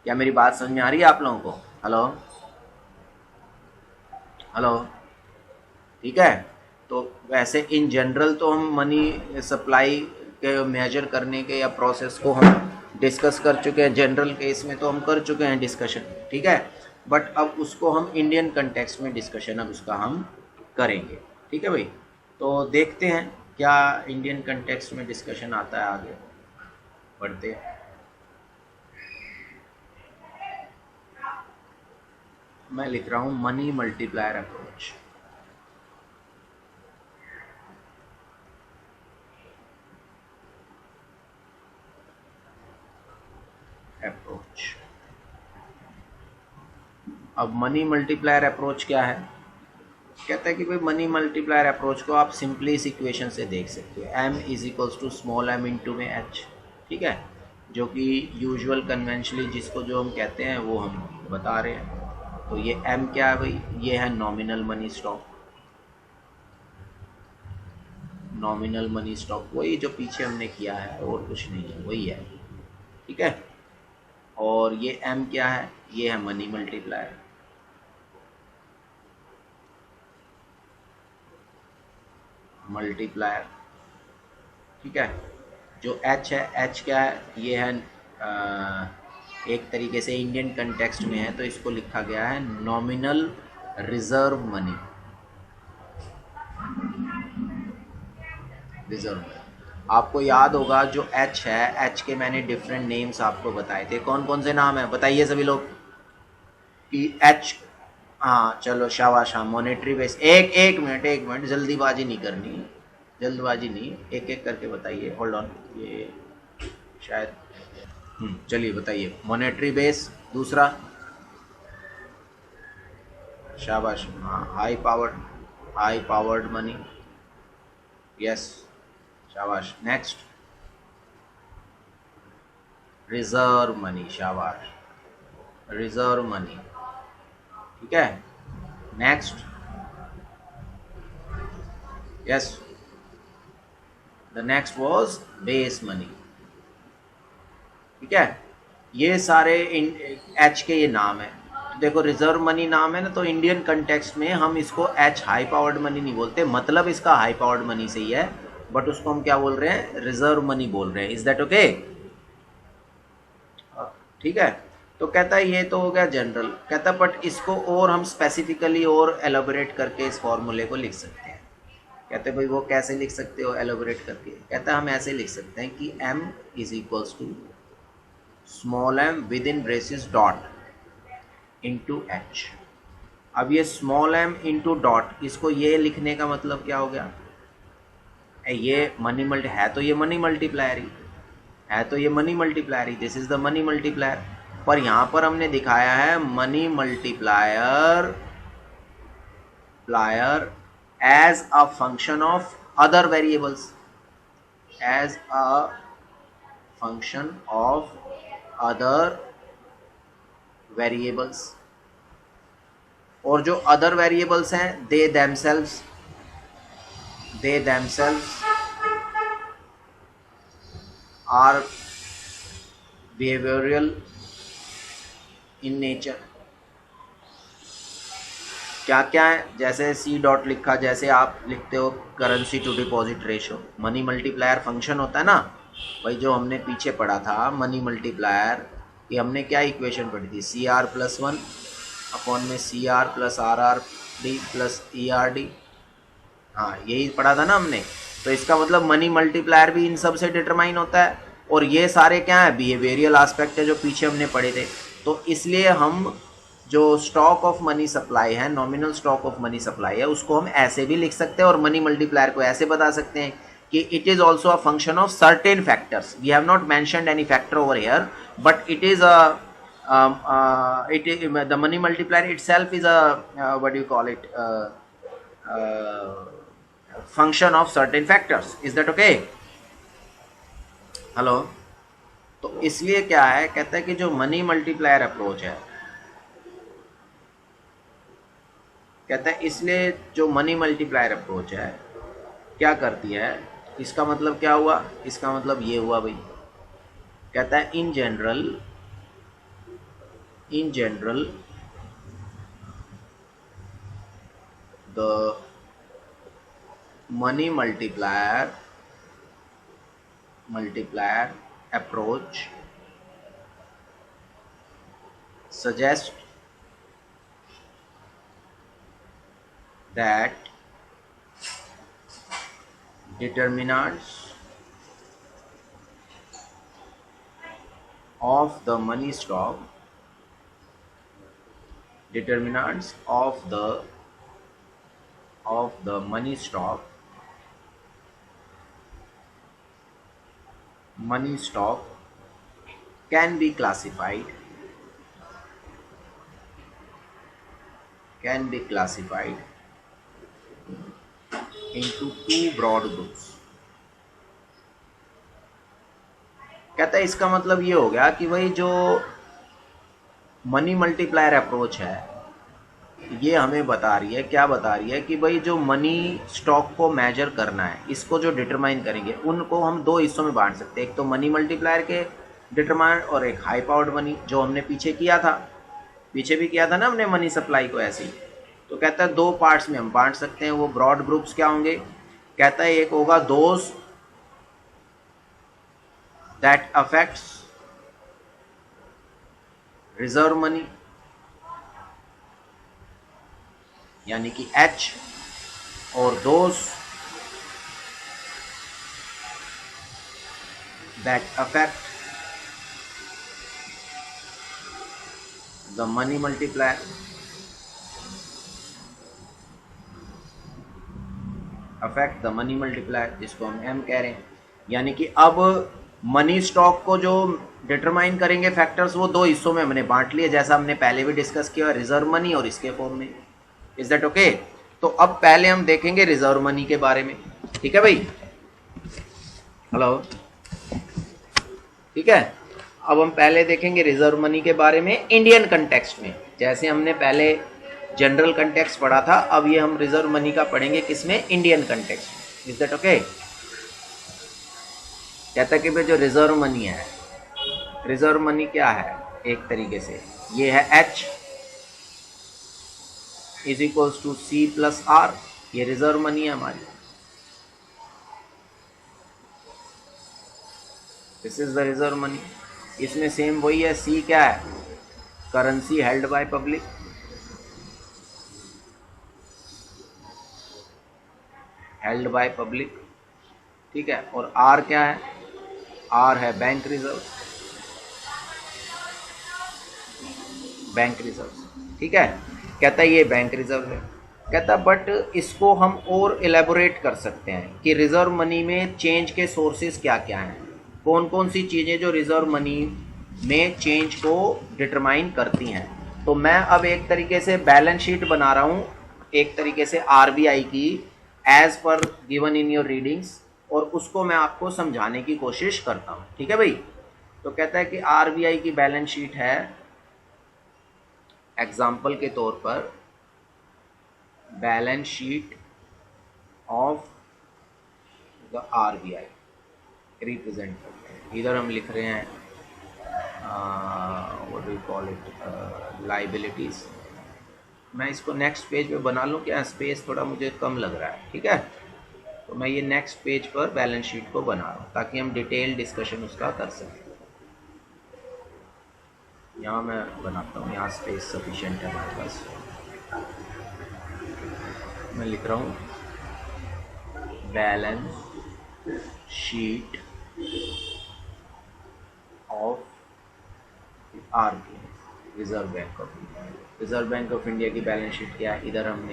A: क्या मेरी बात समझ में आ रही है आप लोगों को? हेलो हेलो, ठीक है। तो वैसे इन जनरल तो हम मनी सप्लाई के मेजर करने के या प्रोसेस को हम डिस्कस कर चुके हैं, जनरल केस में तो हम कर चुके हैं डिस्कशन, ठीक है। बट अब उसको हम इंडियन कंटेक्स्ट में डिस्कशन अब उसका हम करेंगे, ठीक है भाई। तो देखते हैं क्या इंडियन कंटेक्स्ट में डिस्कशन आता है, आगे बढ़ते हैं। मैं लिख रहा हूँ मनी मल्टीप्लायर अप्रोच। अब मनी मल्टीप्लायर अप्रोच क्या है? कहता है कि भाई मनी मल्टीप्लायर अप्रोच को आप सिंपली इस इक्वेशन से देख सकते हो, m is equals to small m into में h, ठीक है, जो कि यूजुअल कन्वेंशनली जिसको जो हम कहते हैं वो हम बता रहे हैं। तो ये m क्या है भाई? ये है nominal money stock. Nominal money stock वही जो पीछे हमने किया है और कुछ नहीं है, वही है, ठीक है। और ये m क्या है? ये है मनी मल्टीप्लायर। मल्टीप्लायर, ठीक है। जो h है, h क्या है? ये है एक तरीके से इंडियन कंटेक्स्ट में है तो इसको लिखा गया है nominal reserve money. Reserve money आपको याद होगा जो h है, h के मैंने डिफरेंट नेम्स आपको बताए थे। कौन कौन से नाम है बताइए सभी लोग कि h। हाँ चलो शाबाश। हाँ, मॉनेटरी बेस। एक मिनट जल्दीबाजी नहीं करनी, जल्दबाजी नहीं, एक एक करके बताइए। होल्ड ऑन, ये शायद चलिए बताइए। मॉनेटरी बेस, दूसरा शाबाश। हाँ, हाई पावर्ड मनी, यस शाबाश। नेक्स्ट रिजर्व मनी, शाबाश, रिजर्व मनी, ठीक है। Next, yes, the next was base money, ठीक है। ये सारे एच के ये नाम है। तो देखो रिजर्व मनी नाम है ना, तो इंडियन कंटेक्स्ट में हम इसको एच हाई पावर्ड मनी नहीं बोलते, मतलब इसका हाई पावर्ड मनी से ही है, बट उसको हम क्या बोल रहे हैं? रिजर्व मनी बोल रहे हैं। Is that okay? ठीक है। तो कहता है ये तो हो गया जनरल, कहता है बट इसको और हम स्पेसिफिकली और एलोबरेट करके इस फॉर्मूले को लिख सकते हैं। कहते हैं भाई वो कैसे लिख सकते हो एलोबरेट करके? कहता है हम ऐसे लिख सकते हैं कि m is equals to small m with in braces dot into h। अब ये स्मॉल m इंटू डॉट, इसको ये लिखने का मतलब क्या हो गया? ये मनी मल्टी है तो ये मनी मल्टीप्लायर ही है, तो ये मनी मल्टीप्लायर ही, this is the money multiplier. पर यहाँ पर हमने दिखाया है money multiplier plier as a function of other variables, as a function of other variables. और जो अदर वेरिएबल्स हैं दे themselves are behavioral in nature। क्या क्या है, जैसे सी डॉट लिखा, जैसे आप लिखते हो currency to deposit ratio, money multiplier function होता है ना, भाई जो हमने पीछे पढ़ा था मनी मल्टीप्लायर, ये हमने क्या इक्वेशन पढ़ी थी, C R plus one upon में C R plus R R D plus E R D, हाँ यही पढ़ा था ना हमने। तो इसका मतलब मनी मल्टीप्लायर भी इन सब से डिटरमाइन होता है, और ये सारे क्या है, बिहेवियरियल एस्पेक्ट है जो पीछे हमने पढ़े थे। तो इसलिए हम जो स्टॉक ऑफ मनी सप्लाई है, nominal stock of money supply है, उसको हम ऐसे भी लिख सकते हैं, और मनी मल्टीप्लायर को ऐसे बता सकते हैं कि it is also a function of certain factors. We have not mentioned any factor over here, but it is a the money multiplier itself is a what do you call it, function of certain factors. Is that okay? Hello. तो इसलिए क्या है, कहता है कि जो money multiplier approach है, कहता है इसलिए जो मनी मल्टीप्लायर अप्रोच है क्या करती है, इसका मतलब क्या हुआ, इसका मतलब ये हुआ भाई, कहता है in general the money multiplier approach suggests that determinants of the money stock, determinants of the money stock can be classified into two broad groups। कहता है इसका मतलब ये हो गया कि भाई जो मनी मल्टीप्लायर अप्रोच है ये हमें बता रही है, क्या बता रही है कि भाई जो मनी स्टॉक को मेजर करना है, इसको जो डिटरमाइन करेंगे, उनको हम दो हिस्सों में बांट सकते हैं। एक तो मनी मल्टीप्लायर के डिटरमाइन, और एक हाई पावर्ड मनी, जो हमने पीछे किया था, पीछे भी किया था ना हमने मनी सप्लाई को ऐसे ही। तो कहता है दो पार्ट्स में हम बांट सकते हैं। वो ब्रॉड ग्रुप्स क्या होंगे, कहता है एक होगा those that affects reserve money, यानी कि H, और those that affect the money multiplier. Affect the money multiplier, जिसको हम M कह रहे हैं। यानी कि अब मनी स्टॉक को जो डिटरमाइन करेंगे फैक्टर्स, वो दो हिस्सों में हमने बांट लिए, जैसा हमने पहले भी डिस्कस किया, रिजर्व मनी और इसके फॉर्म में। Is that okay? तो अब पहले हम देखेंगे रिजर्व मनी के बारे में, ठीक है भाई? हेलो, ठीक है। अब हम पहले देखेंगे रिजर्व मनी के बारे में इंडियन कंटेक्स्ट में, जैसे हमने पहले जनरल कंटेक्स्ट पढ़ा था, अब ये हम रिजर्व मनी का पढ़ेंगे किसमें, Indian context. Is that okay? कहता है कि भाई जो रिजर्व मनी है, रिजर्व मनी क्या है, एक तरीके से ये है H is equals to C plus R, ये रिजर्व मनी है हमारी। This is the reserve money. इसमें सेम वही है, C क्या है, currency held by public, held by public, ठीक है। और R क्या है, R है बैंक रिजर्व, बैंक रिजर्व, ठीक है। कहता है ये बैंक रिजर्व है। कहता है बट इसको हम और एलेबोरेट कर सकते हैं कि रिजर्व मनी में चेंज के सोर्सेज क्या क्या हैं, कौन कौन सी चीज़ें जो रिजर्व मनी में चेंज को डिटरमाइन करती हैं। तो मैं अब एक तरीके से बैलेंस शीट बना रहा हूँ, एक तरीके से RBI की, as per given in your readings, और उसको मैं आपको समझाने की कोशिश करता हूँ, ठीक है भाई? तो कहता है कि RBI की बैलेंस शीट है, एग्जाम्पल के तौर पर balance sheet of the RBI represent करते हैं। इधर हम लिख रहे हैं what do you call it, liabilities, मैं इसको नेक्स्ट पेज पे बना लूँ क्या, स्पेस थोड़ा मुझे कम लग रहा है, ठीक है। तो मैं ये नेक्स्ट पेज पर बैलेंस शीट को बना रहा हूँ ताकि हम डिटेल डिस्कशन उसका कर सकें। यहाँ मैं बनाता हूँ, यहाँ स्पेस सफिशिएंट है हमारे पास। मैं लिख रहा हूँ balance sheet of RBI, reserve bank of India. Reserve bank of India की बैलेंस शीट क्या है, इधर हम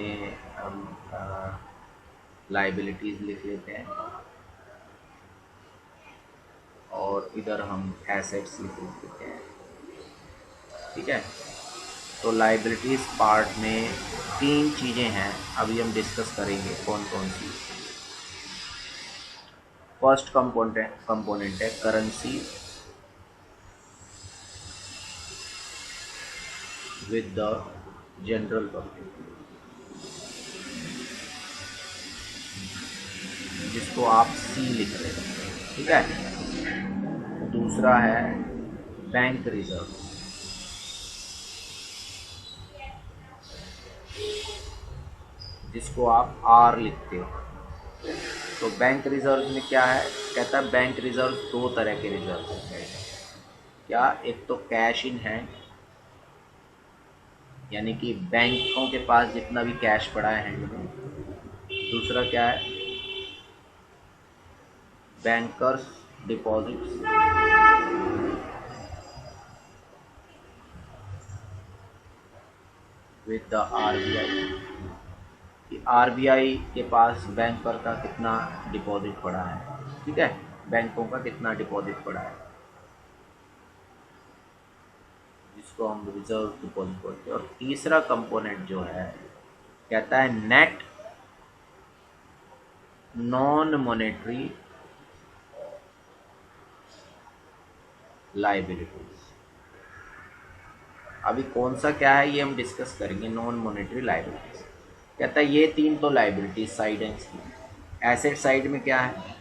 A: लाइबिलिटीज़ लिख लेते हैं और इधर हम एसेट्स लिख लेते हैं, ठीक है। तो लाइबिलिटीज़ पार्ट में 3 चीज़ें हैं, अभी हम डिस्कस करेंगे कौन कौन सी। फर्स्ट कंपोनेंट है currency with the general public, जिसको आप C लिख रहे हैं, ठीक है। दूसरा है बैंक रिजर्व, जिसको आप R लिखते हो। तो बैंक रिजर्व में क्या है, कहता है बैंक रिजर्व 2 तरह के रिजर्व होते हैं। क्या, एक तो कैश इन हैंड, यानी कि बैंकों के पास जितना भी कैश पड़ा है हैंड में। दूसरा क्या है, bankers deposits, with the RBI, कि RBI के पास बैंकर का कितना डिपॉजिट पड़ा है, ठीक है, बैंकों का कितना डिपॉजिट पड़ा है, जिसको हम रिजर्व डिपॉजिट बोलते हैं। और तीसरा कंपोनेंट जो है कहता है नेट नॉन मॉनेटरी लाइबिलिटीज। अभी कौन सा क्या है ये हम डिस्कस करेंगे। नॉन मॉनेटरी लाइबिलिटीज कहता है ये 3 तो लाइबिलिटीज साइड है इसकी। एसेट साइड में क्या है,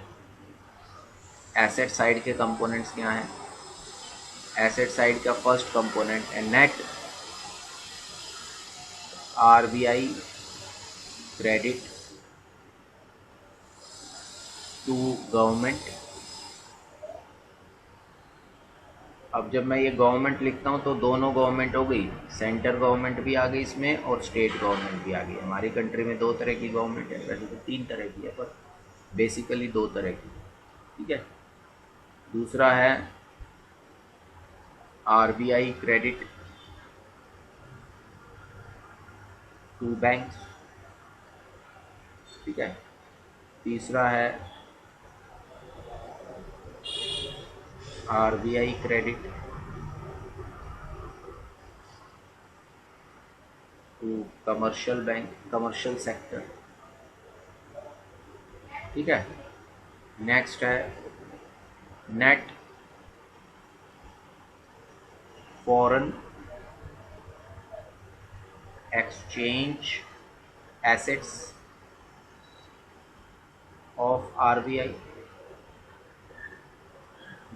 A: एसेट साइड के कंपोनेंट्स क्या हैं। एसेट साइड का फर्स्ट कंपोनेंट है net RBI credit to government. अब जब मैं ये गवर्नमेंट लिखता हूँ तो दोनों गवर्नमेंट हो गई, सेंटर गवर्नमेंट भी आ गई इसमें और स्टेट गवर्नमेंट भी आ गई। हमारी कंट्री में 2 तरह की गवर्नमेंट है, वैसे तो 3 तरह की है पर बेसिकली 2 तरह की, ठीक है। दूसरा है RBI क्रेडिट टू बैंक्स, ठीक है। तीसरा है RBI credit to commercial bank, commercial sector, ठीक है। नेक्स्ट है net foreign exchange assets of RBI।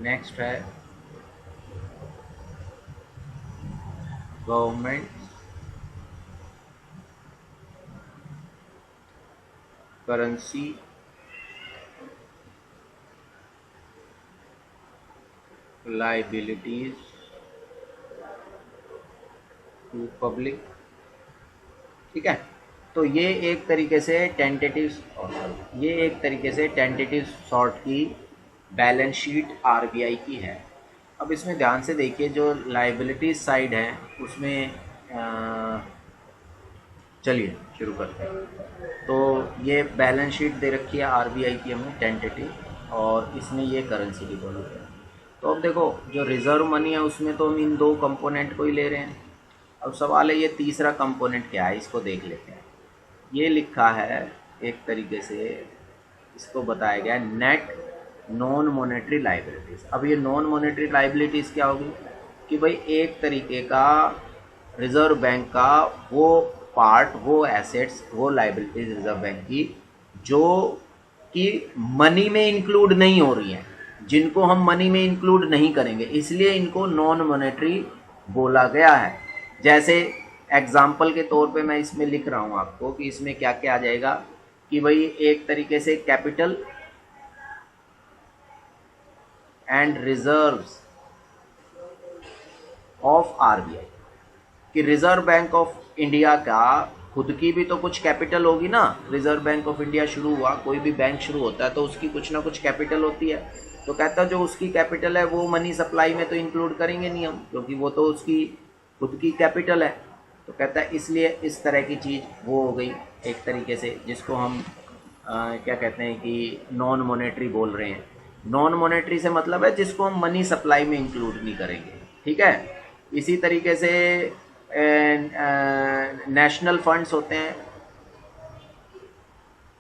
A: Next है government currency liabilities to public, ठीक है। तो ये एक तरीके से टेंटेटिव सॉर्ट की बैलेंस शीट RBI की है। अब इसमें ध्यान से देखिए, जो लाइबिलिटीज साइड है उसमें चलिए शुरू करते हैं। तो ये बैलेंस शीट दे रखी है RBI की हमें टेंटेटिव, और इसमें ये करेंसी डिपॉजिट है। तो अब देखो जो रिजर्व मनी है उसमें तो हम इन 2 कंपोनेंट को ही ले रहे हैं। अब सवाल है ये तीसरा कंपोनेंट क्या है, इसको देख लेते हैं। ये लिखा है एक तरीके से, इसको बताया गया नेट नॉन मॉनेटरी लाइबिलिटीज़। अब ये नॉन मॉनेटरी लाइबिलिटीज़ क्या होगी कि भाई एक तरीके का रिजर्व बैंक का वो पार्ट, वो एसेट्स, वो लाइबिलिटीज़ रिजर्व बैंक की जो कि मनी में इंक्लूड नहीं हो रही हैं, जिनको हम मनी में इंक्लूड नहीं करेंगे, इसलिए इनको नॉन मॉनेटरी बोला गया है। जैसे एग्जाम्पल के तौर पे मैं इसमें लिख रहा हूँ आपको कि इसमें क्या क्या आ जाएगा कि भाई एक तरीके से capital and reserves of RBI, कि रिजर्व बैंक ऑफ इंडिया का खुद की भी तो कुछ कैपिटल होगी ना। रिजर्व बैंक ऑफ इंडिया शुरू हुआ, कोई भी बैंक शुरू होता है तो उसकी कुछ ना कुछ कैपिटल होती है। तो कहता है जो उसकी कैपिटल है वो मनी सप्लाई में तो इंक्लूड करेंगे नहीं हम, क्योंकि वो तो उसकी खुद की कैपिटल है। तो कहता है इसलिए इस तरह की चीज़ वो हो गई एक तरीके से, जिसको हम क्या कहते हैं कि नॉन मॉनेटरी बोल रहे हैं। नॉन मॉनेटरी से मतलब है जिसको हम मनी सप्लाई में इंक्लूड नहीं करेंगे, ठीक है। इसी तरीके से नेशनल फंड्स होते हैं,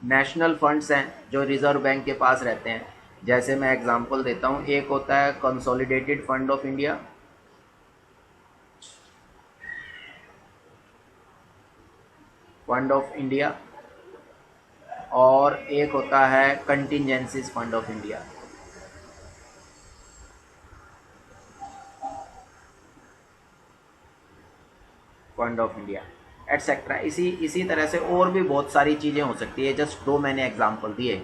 A: नेशनल फंड्स हैं जो रिजर्व बैंक के पास रहते हैं। जैसे मैं एग्जांपल देता हूँ, एक होता है consolidated fund of India, fund of India, और एक होता है contingencies fund of India. Fund of India etcetera. इसी तरह से और भी बहुत सारी चीज़ें हो सकती है, जस्ट दो मैंने एग्जांपल दिए।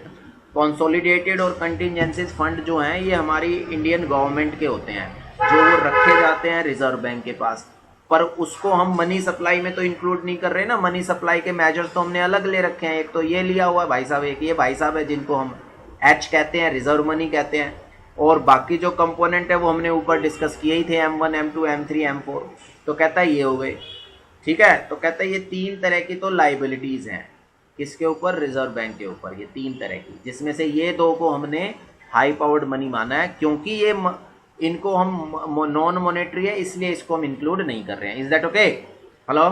A: कंसोलिडेटेड और कंटिजेंसीज फंड जो हैं ये हमारी इंडियन गवर्नमेंट के होते हैं, जो वो रखे जाते हैं रिजर्व बैंक के पास, पर उसको हम मनी सप्लाई में तो इंक्लूड नहीं कर रहे ना। मनी सप्लाई के मेजर्स तो हमने अलग ले रखे हैं, एक तो ये लिया हुआ है भाई साहब, एक ये भाई साहब है जिनको हम एच कहते हैं, रिजर्व मनी कहते हैं, और बाकी जो कंपोनेंट है वो हमने ऊपर डिस्कस किए ही थे, M1 M2 M3 M4। तो कहता है ये हो गए, ठीक है। तो कहता है ये तीन तरह की तो लाइबिलिटीज़ हैं, किसके ऊपर, रिजर्व बैंक के ऊपर, ये तीन तरह की, जिसमें से ये दो को हमने हाई पावर्ड मनी माना है, क्योंकि ये इनको हम नॉन मॉनेटरी है इसलिए इसको हम इंक्लूड नहीं कर रहे हैं। Is that okay? Hello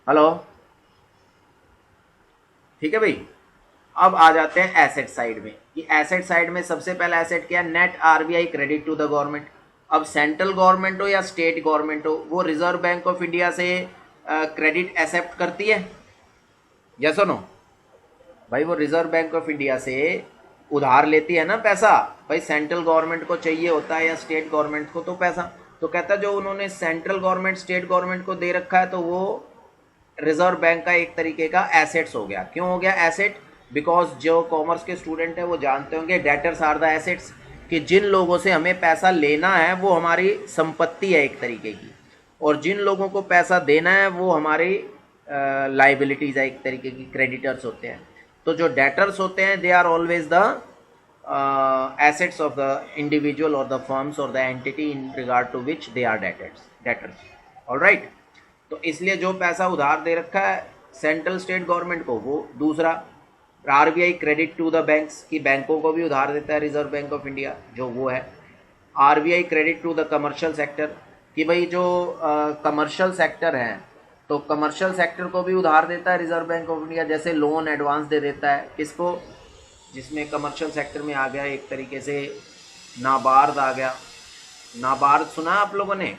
A: hello, ठीक है भाई। अब आ जाते हैं एसेट साइड में, कि एसेट साइड में सबसे पहला एसेट क्या है, net RBI credit to the government. अब सेंट्रल गवर्नमेंट हो या स्टेट गवर्नमेंट हो, वो रिजर्व बैंक ऑफ इंडिया से क्रेडिट एक्सेप्ट करती है, यस और नो? भाई वो रिजर्व बैंक ऑफ इंडिया से उधार लेती है ना पैसा, भाई सेंट्रल गवर्नमेंट को चाहिए होता है या स्टेट गवर्नमेंट को तो पैसा। तो कहता है जो उन्होंने सेंट्रल गवर्नमेंट स्टेट गवर्नमेंट को दे रखा है तो वो रिजर्व बैंक का एक तरीके का एसेट्स हो गया। क्यों हो गया एसेट? बिकॉज जो कॉमर्स के स्टूडेंट है वो जानते होंगे डेटर्स आर द एसेट्स, कि जिन लोगों से हमें पैसा लेना है वो हमारी संपत्ति है एक तरीके की, और जिन लोगों को पैसा देना है वो हमारी लाइबिलिटीज है एक तरीके की, क्रेडिटर्स होते हैं। तो जो डेटर्स होते हैं they are always the assets of the individual और द फर्म्स और the entity in regard to which they are debtors, alright. तो इसलिए जो पैसा उधार दे रखा है सेंट्रल स्टेट गवर्नमेंट को, वो दूसरा RBI credit to the banks, की बैंकों को भी उधार देता है रिजर्व बैंक ऑफ इंडिया, जो वो है। RBI credit to the commercial sector, कि भाई जो कमर्शियल सेक्टर है तो कमर्शियल सेक्टर को भी उधार देता है रिजर्व बैंक ऑफ इंडिया, जैसे लोन एडवांस दे देता है किसको, जिसमें कमर्शियल सेक्टर में आ गया एक तरीके से नाबार्ड आ गया। नाबार्ड सुना आप लोगों ने?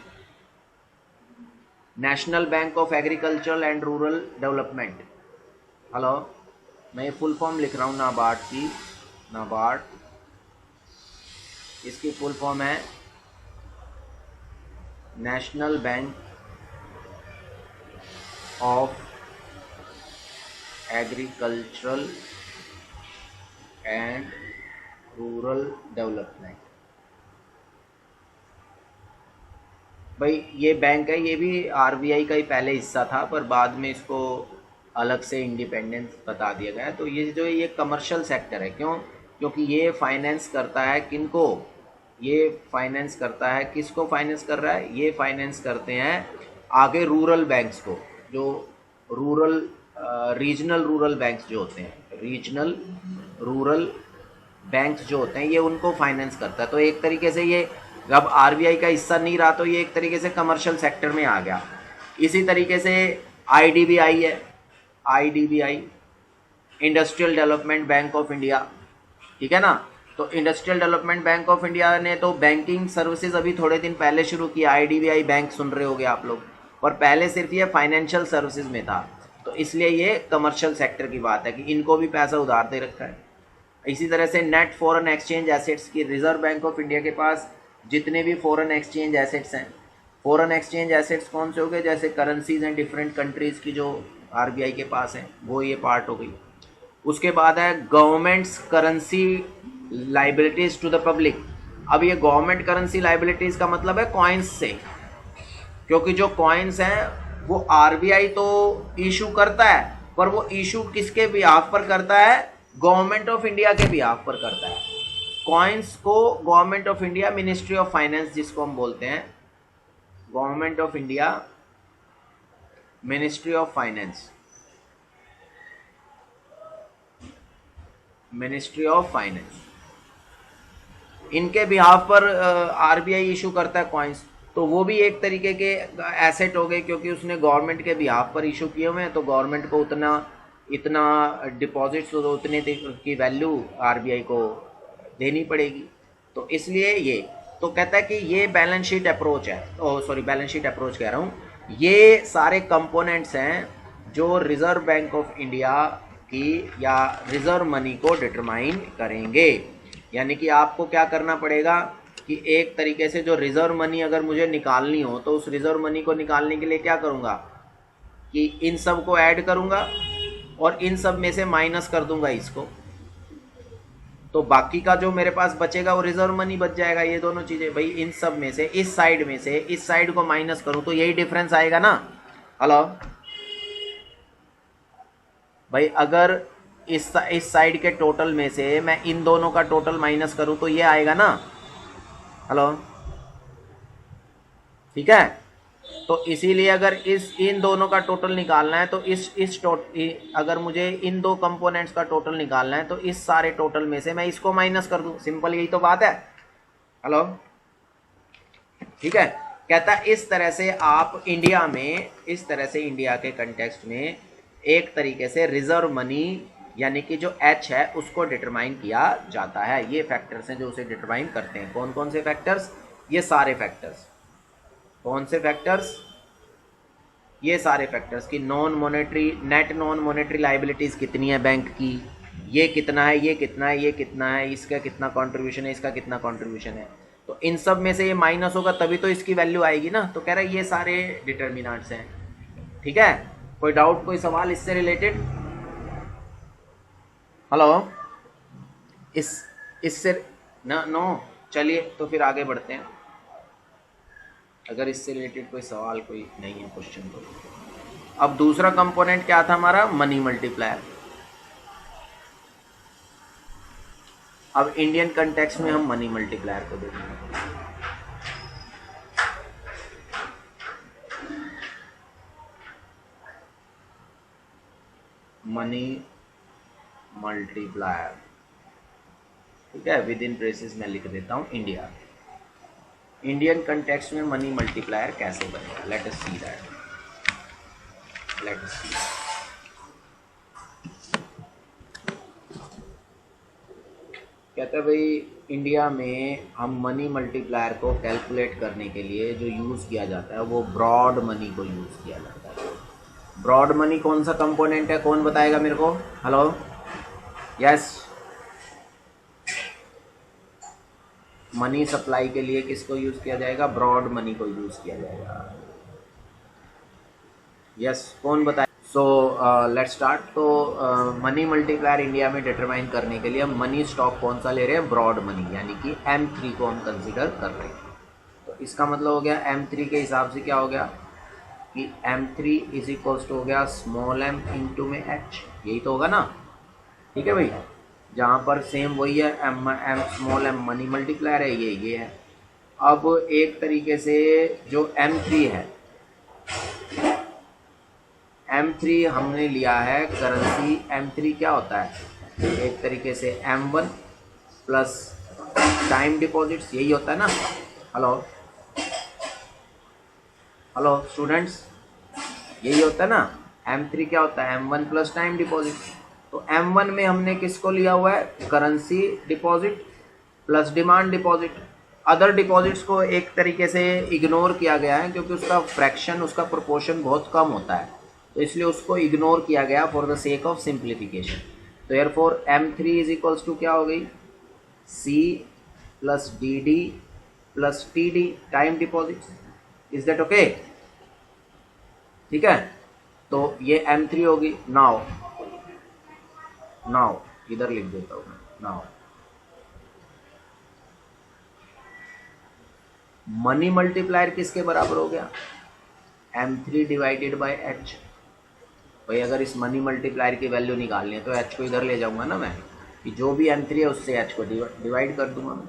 A: National bank of agriculture and rural development. Hello, मैं फुल फॉर्म लिख रहा हूँ नाबार्ड की, नाबार्ड, इसकी फुल फॉर्म है national bank of agricultural and rural development. भाई ये बैंक है, ये भी आरबीआई का ही पहले हिस्सा था, पर बाद में इसको अलग से इंडिपेंडेंस बता दिया गया। तो ये जो ये कमर्शियल सेक्टर है, क्यों? क्योंकि ये फाइनेंस करता है किनको, ये फाइनेंस करता है, किसको फाइनेंस कर रहा है? ये फाइनेंस करते हैं आगे रूरल बैंक्स को, जो रूरल रीजनल रूरल बैंक्स जो होते हैं, रीजनल रूरल बैंक्स जो होते हैं ये उनको फाइनेंस करता है। तो एक तरीके से ये अब आरबीआई का हिस्सा नहीं रहा, तो ये एक तरीके से कमर्शियल सेक्टर में आ गया। इसी तरीके से आईडीबीआई है, IDBI industrial development bank of India, ठीक है ना। तो industrial development bank of India ने तो बैंकिंग सर्विसेज अभी थोड़े दिन पहले शुरू किया। आईडीबीआई बैंक सुन रहे होगे आप लोग, और पहले सिर्फ ये फाइनेंशियल सर्विसेज में था, तो इसलिए ये कमर्शियल सेक्टर की बात है कि इनको भी पैसा उधार दे रखा है। इसी तरह से नेट फॉरेन एक्सचेंज एसेट्स की, रिजर्व बैंक ऑफ इंडिया के पास जितने भी फॉरेन एक्सचेंज एसेट्स हैं, फॉरेन एक्सचेंज एसेट्स कौन से हो गए, जैसे करेंसीज एंड डिफरेंट कंट्रीज की जो आरबीआई के पास है, वो ये पार्ट हो गई। उसके बाद है government's currency liabilities to the public. अब ये गवर्नमेंट करेंसी लाइबिलिटीज का मतलब है कॉइन्स से, क्योंकि जो कॉइन्स हैं वो आरबीआई तो इशू करता है, पर वो इशू किसके बिहाफ पर करता है, गवर्नमेंट ऑफ इंडिया के बिहाफ पर करता है। कॉइन्स को government of India, ministry of finance जिसको हम बोलते हैं, government of India, ministry of finance, ministry of finance, इनके बिहाफ पर आरबीआई इशू करता है कॉइन्स। तो वो भी एक तरीके के एसेट हो गए, क्योंकि उसने गवर्नमेंट के बिहाफ पर इशू किए हुए हैं, तो गवर्नमेंट को इतना डिपॉजिट्स तो उतने की वैल्यू आरबीआई को देनी पड़ेगी। तो इसलिए ये तो कहता है कि ये बैलेंस शीट अप्रोच है, बैलेंस शीट अप्रोच कह रहा हूँ, ये सारे कंपोनेंट्स हैं जो रिजर्व बैंक ऑफ इंडिया की या रिजर्व मनी को डिटरमाइन करेंगे। यानी कि आपको क्या करना पड़ेगा कि एक तरीके से जो रिजर्व मनी अगर मुझे निकालनी हो, तो उस रिजर्व मनी को निकालने के लिए क्या करूँगा कि इन सब को ऐड करूँगा और इन सब में से माइनस कर दूंगा इसको, तो बाकी का जो मेरे पास बचेगा वो रिजर्व मनी बच जाएगा। ये दोनों चीजें भाई, इन सब में से इस साइड में से इस साइड को माइनस करूं तो यही डिफरेंस आएगा ना। हेलो भाई, अगर इस साइड के टोटल में से मैं इन दोनों का टोटल माइनस करूं तो ये आएगा ना। हेलो, ठीक है। तो इसीलिए अगर इन दोनों का टोटल निकालना है तो अगर मुझे इन दो कंपोनेंट्स का टोटल निकालना है तो इस सारे टोटल में से मैं इसको माइनस कर दूं, सिंपल यही तो बात है। हेलो, ठीक है। कहता है इस तरह से आप इंडिया में, इस तरह से इंडिया के कंटेक्स्ट में एक तरीके से रिजर्व मनी यानी कि जो एच है उसको डिटरमाइन किया जाता है। ये फैक्टर्स हैं जो उसे डिटरमाइन करते हैं। कौन कौन से फैक्टर्स? ये सारे फैक्टर्स। कौन से फैक्टर्स? ये सारे फैक्टर्स की non monetary, net non monetary liabilities कितनी है बैंक की, ये कितना है, ये कितना है, ये कितना है, इसका कितना कंट्रीब्यूशन है, इसका कितना कंट्रीब्यूशन है, तो इन सब में से ये माइनस होगा तभी तो इसकी वैल्यू आएगी ना। तो कह रहा है ये सारे डिटर्मिनेंट्स हैं। ठीक है, कोई डाउट, कोई सवाल इससे रिलेटेड? हेलो, इससे नो, चलिए तो फिर आगे बढ़ते हैं। अगर इससे रिलेटेड कोई सवाल कोई नहीं है क्वेश्चन तो। अब दूसरा कंपोनेंट क्या था हमारा? Money multiplier. अब इंडियन कंटेक्स्ट में हम मनी मल्टीप्लायर को देखेंगे। मनी मल्टीप्लायर, ठीक है, विद इन ब्रेसेस में लिख देता हूं इंडिया। इंडियन कंटेक्स्ट में मनी मल्टीप्लायर कैसे बनेगा? Let us see that. Let us see. कहते हैं भाई इंडिया में हम मनी मल्टीप्लायर को कैलकुलेट करने के लिए जो यूज़ किया जाता है वो ब्रॉड मनी को यूज़ किया जाता है। ब्रॉड मनी कौन सा कंपोनेंट है, कौन बताएगा मेरे को? Hello, yes. मनी सप्लाई के लिए किसको यूज़ किया जाएगा? ब्रॉड मनी को यूज़ किया जाएगा। यस, कौन बताए? So let's start. तो मनी मल्टीप्लायर इंडिया में डिटरमाइन करने के लिए हम मनी स्टॉक कौन सा ले रहे हैं? ब्रॉड मनी, यानी कि M3 को हम कंसिडर कर रहे हैं। तो इसका मतलब हो गया M3 के हिसाब से क्या हो गया कि M3 इज इक्वल्स टू हो गया स्मॉल m इंटू में h, यही तो होगा ना। ठीक है भाई, जहाँ पर सेम वही है, m small m money multiplier है, ये है। अब एक तरीके से जो M3 है, M3 हमने लिया है करेंसी। M3 क्या होता है? एक तरीके से M1 प्लस टाइम डिपॉजिट्स, यही होता है ना। हेलो हेलो स्टूडेंट्स, यही होता है ना। M3 क्या होता है? M1 plus time deposit. तो M1 में हमने किसको लिया हुआ है? Currency deposit plus demand deposit. Other deposits को एक तरीके से इग्नोर किया गया है क्योंकि उसका फ्रैक्शन, उसका प्रोपोर्शन बहुत कम होता है, तो इसलिए उसको इग्नोर किया गया for the sake of simplification. तो therefore M3 is equals to क्या हो गई? C plus DD plus TD, time deposits. Is that okay? ठीक है, तो ये M3 होगी। नाउ इधर लिख देता हूं नाउ मनी मल्टीप्लायर किसके बराबर हो गया? M3 divided by H। भाई अगर इस मनी मल्टीप्लायर की वैल्यू निकालनी है तो H को इधर ले जाऊंगा ना मैं, कि जो भी M3 है उससे H को डिवाइड कर दूंगा मैं।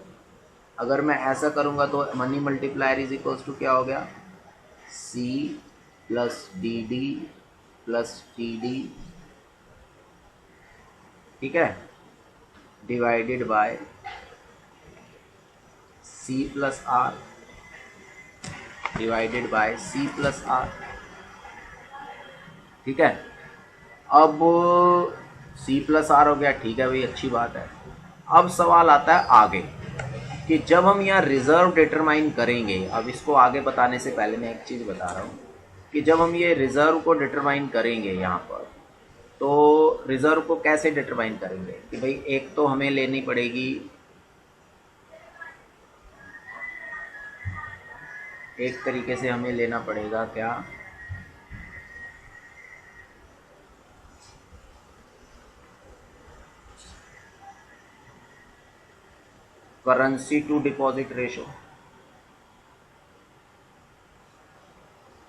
A: अगर मैं ऐसा करूंगा तो money multiplier is equals to क्या हो गया? C plus DD plus TD, ठीक है, divided by C plus R divided by C plus R। ठीक है, अब C प्लस R हो गया, ठीक है भाई, अच्छी बात है। अब सवाल आता है आगे कि जब हम यहाँ रिजर्व डिटरमाइन करेंगे, अब इसको आगे बताने से पहले मैं एक चीज़ बता रहा हूँ कि जब हम ये रिजर्व को डिटरमाइन करेंगे यहाँ पर, तो रिजर्व को कैसे डिटरमाइन करेंगे कि भाई एक तो हमें लेनी पड़ेगी, एक तरीके से हमें लेना पड़ेगा क्या? Currency to deposit ratio.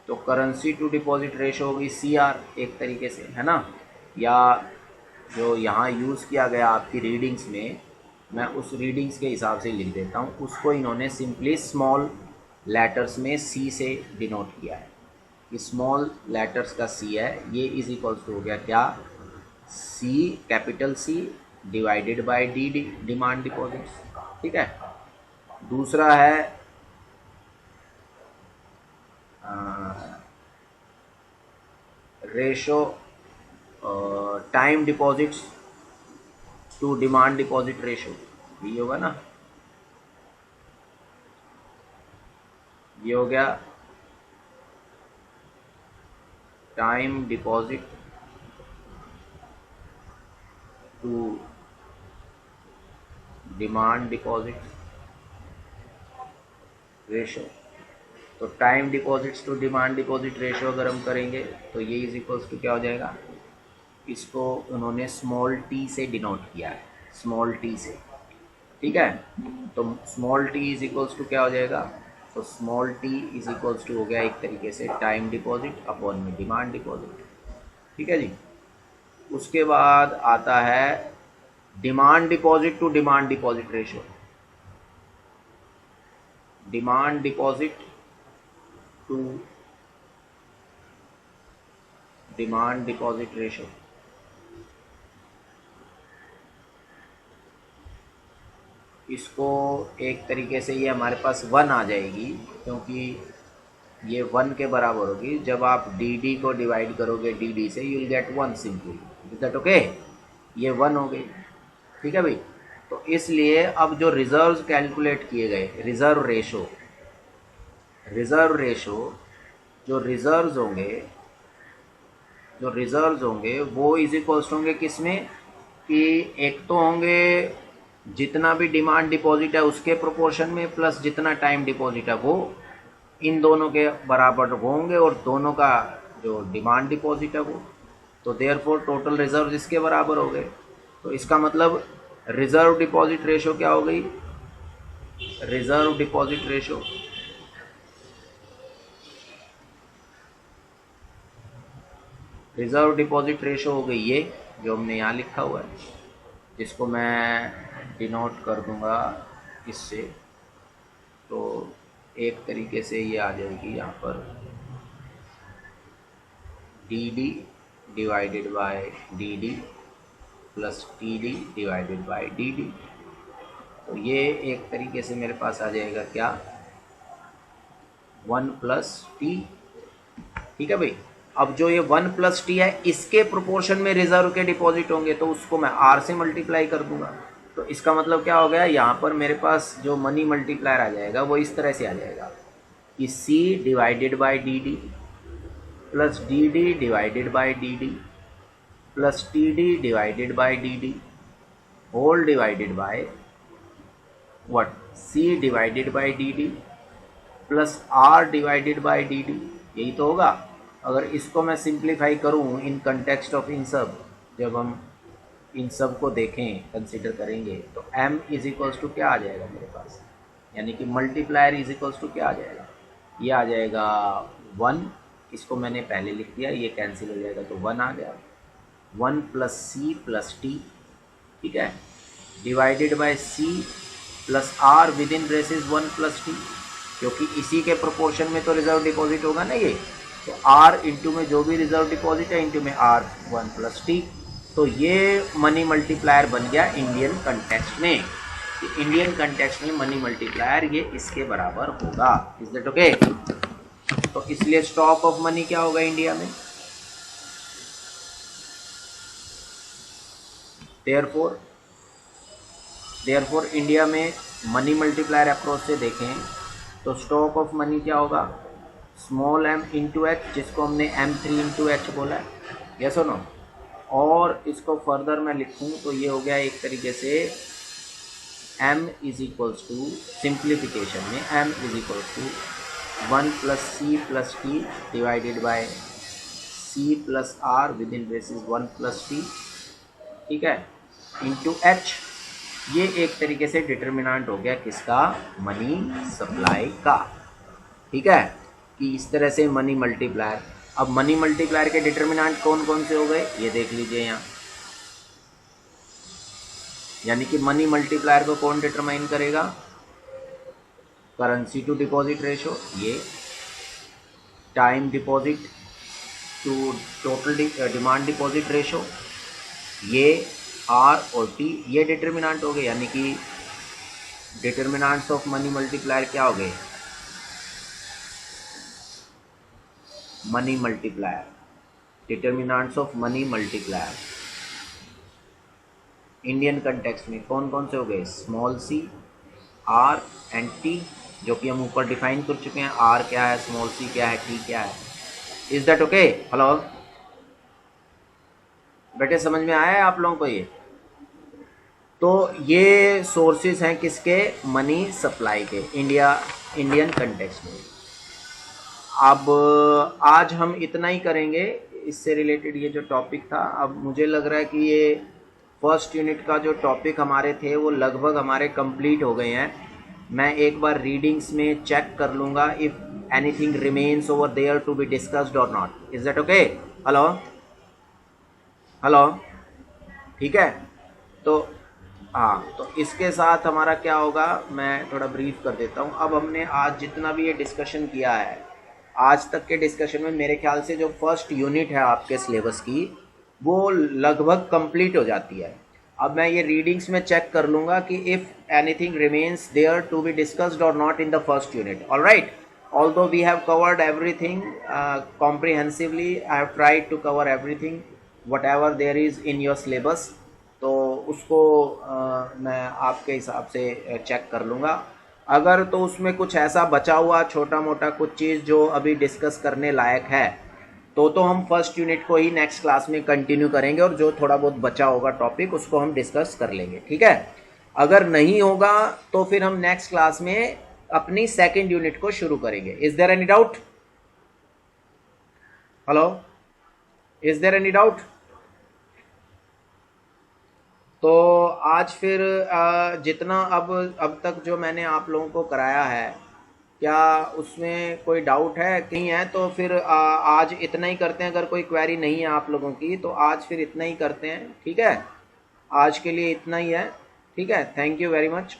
A: तो करेंसी टू डिपॉजिट रेशो होगी CR एक तरीके से, है ना, या जो यहाँ यूज़ किया गया आपकी रीडिंग्स में, मैं उस रीडिंग्स के हिसाब से लिख देता हूँ, उसको इन्होंने सिंपली स्मॉल लेटर्स में C से डिनोट किया है। कि स्मॉल लेटर्स का C है, ये इज इक्वल्स टू हो गया क्या? C capital C divided by DD demand deposits. ठीक है, दूसरा है ratio time deposits to demand deposit ratio, ये होगा ना, ये हो गया time deposit to demand deposit ratio. तो time deposits to demand deposit ratio अगर हम करेंगे तो ये इज इक्वल्स टू क्या हो जाएगा? इसको उन्होंने स्मॉल t से डिनोट किया है, स्मॉल t से। ठीक है, तो small t is equals to क्या हो जाएगा? तो small t is equals to हो गया एक तरीके से टाइम डिपॉजिट अपॉन में डिमांड डिपॉजिट। ठीक है जी, उसके बाद आता है demand deposit to demand deposit ratio. Demand deposit to demand deposit ratio. इसको एक तरीके से ये हमारे पास 1 आ जाएगी, क्योंकि ये 1 के बराबर होगी। जब आप DD को डिवाइड करोगे DD से, you will get 1 simply. Is that okay? ये 1 हो गई। ठीक है भाई, तो इसलिए अब जो रिजर्व्स कैलकुलेट किए गए, रिजर्व रेशो जो रिजर्व्स होंगे वो इज इक्वल्स होंगे किसमें? कि एक तो होंगे जितना भी डिमांड डिपॉजिट है उसके प्रोपोर्शन में, प्लस जितना टाइम डिपॉजिट है वो इन दोनों के बराबर होंगे, और दोनों का जो डिमांड डिपॉजिट है वो, तो देयरफॉर टोटल रिजर्व इसके बराबर हो गए। तो इसका मतलब रिजर्व डिपॉजिट रेशो क्या हो गई? रिजर्व डिपॉजिट रेशो हो गई ये जो हमने यहाँ लिखा हुआ है, जिसको मैं डिनोट कर दूंगा इससे। तो एक तरीके से ये आ जाएगी यहाँ पर DD divided by DD plus TD divided by DD। तो ये एक तरीके से मेरे पास आ जाएगा क्या? 1 प्लस T। ठीक है भाई, अब जो ये 1 प्लस T है इसके प्रोपोर्शन में रिजर्व के डिपॉजिट होंगे, तो उसको मैं R से मल्टीप्लाई कर दूंगा। तो इसका मतलब क्या हो गया? यहाँ पर मेरे पास जो मनी मल्टीप्लायर आ जाएगा वो इस तरह से आ जाएगा कि C divided by DD plus DD divided by DD plus TD divided by DD whole divided by what? C divided by DD plus R divided by D T, यही तो होगा। अगर इसको मैं सिंप्लीफाई करूँ इन कंटेक्स्ट ऑफ इन सब, जब हम इन सब को देखें कंसिडर करेंगे तो m इज इक्वल्स टू क्या आ जाएगा मेरे पास, यानी कि मल्टीप्लायर इज इक्वल्स टू क्या आ जाएगा, ये आ जाएगा 1, इसको मैंने पहले लिख दिया, ये कैंसिल हो जाएगा तो 1 आ गया, 1 प्लस सी प्लस टी, ठीक है, divided by C plus R with in braces 1 plus T, क्योंकि इसी के प्रोपोर्शन में तो रिजर्व डिपॉजिट होगा ना ये, तो आर इंटू में जो भी रिजर्व डिपॉजिट है इंटू में आर 1 प्लस टी। तो ये मनी मल्टीप्लायर बन गया इंडियन कंटेक्स्ट में, इंडियन कंटेक्स्ट में मनी मल्टीप्लायर ये इसके बराबर होगा। Is that okay? तो इसलिए स्टॉक ऑफ मनी क्या होगा इंडिया में, देयरफॉर इंडिया में मनी मल्टीप्लायर अप्रोच से देखें तो स्टॉक ऑफ मनी क्या होगा, स्मॉल m इंटू एच, जिसको हमने m3 इंटू एच बोला है, यस और नो। और इसको फर्दर मैं लिखूं तो ये हो गया एक तरीके से m is equals to, simplification में m is equals to 1 plus C plus T divided by C plus R with in braces 1 plus T, ठीक है, इंटू एच। ये एक तरीके से डिटर्मिनेंट हो गया किसका, मनी सप्लाई का, ठीक है, कि इस तरह से मनी मल्टीप्लायर। अब मनी मल्टीप्लायर के डिटर्मिनेंट कौन कौन से हो गए ये देख लीजिए यहाँ, यानी कि मनी मल्टीप्लायर को कौन डिटरमाइन करेगा, करेंसी टू डिपॉजिट रेशो, ये time deposit to total demand deposit ratio, ये आर और टी, ये डिटर्मिनेंट हो गए, यानी कि डिटर्मिनेंट्स ऑफ मनी मल्टीप्लायर क्या हो गए, money multiplier, determinants of money multiplier Indian context में कौन कौन से हो गए, small C, R and T, जो कि हम ऊपर डिफाइन कर चुके हैं, आर क्या है, स्मॉल सी क्या है, टी क्या है। Is that okay? हेलो बेटे, समझ में आया है आप लोगों को ये? तो ये सोर्सेज हैं किसके, मनी सप्लाई के, इंडियन कंटेक्स्ट में। अब आज हम इतना ही करेंगे, इससे रिलेटेड ये जो टॉपिक था। अब मुझे लग रहा है कि ये फर्स्ट यूनिट का जो टॉपिक हमारे थे वो लगभग हमारे कंप्लीट हो गए हैं। मैं एक बार रीडिंग्स में चेक कर लूँगा if anything remains over there to be discussed और not. Is that okay? Hello hello, ठीक है। तो हाँ, तो इसके साथ हमारा क्या होगा, मैं थोड़ा ब्रीफ कर देता हूँ। अब हमने आज जितना भी ये डिस्कशन किया है, आज तक के डिस्कशन में मेरे ख्याल से जो फर्स्ट यूनिट है आपके सिलेबस की वो लगभग कंप्लीट हो जाती है। अब मैं ये रीडिंग्स में चेक कर लूँगा कि if anything remains there to be discussed और not in the first unit. Alright, although we have covered everything comprehensively, I have tried to cover everything whatever there is in your syllabus, तो उसको मैं आपके हिसाब से check कर लूँगा। अगर तो उसमें कुछ ऐसा बचा हुआ छोटा मोटा कुछ चीज़ जो अभी डिस्कस करने लायक है तो हम फर्स्ट यूनिट को ही नेक्स्ट क्लास में कंटिन्यू करेंगे, और जो थोड़ा बहुत बचा होगा टॉपिक उसको हम डिस्कस कर लेंगे, ठीक है। अगर नहीं होगा तो फिर हम नेक्स्ट क्लास में अपनी सेकंड यूनिट को शुरू करेंगे। Is there any doubt? Hello, is there any doubt? तो आज फिर जितना अब तक जो मैंने आप लोगों को कराया है, क्या उसमें कोई डाउट है? कहीं है तो फिर आज इतना ही करते हैं। अगर कोई क्वेरी नहीं है आप लोगों की तो आज फिर इतना ही करते हैं, ठीक है। आज के लिए इतना ही है, ठीक है। Thank you very much.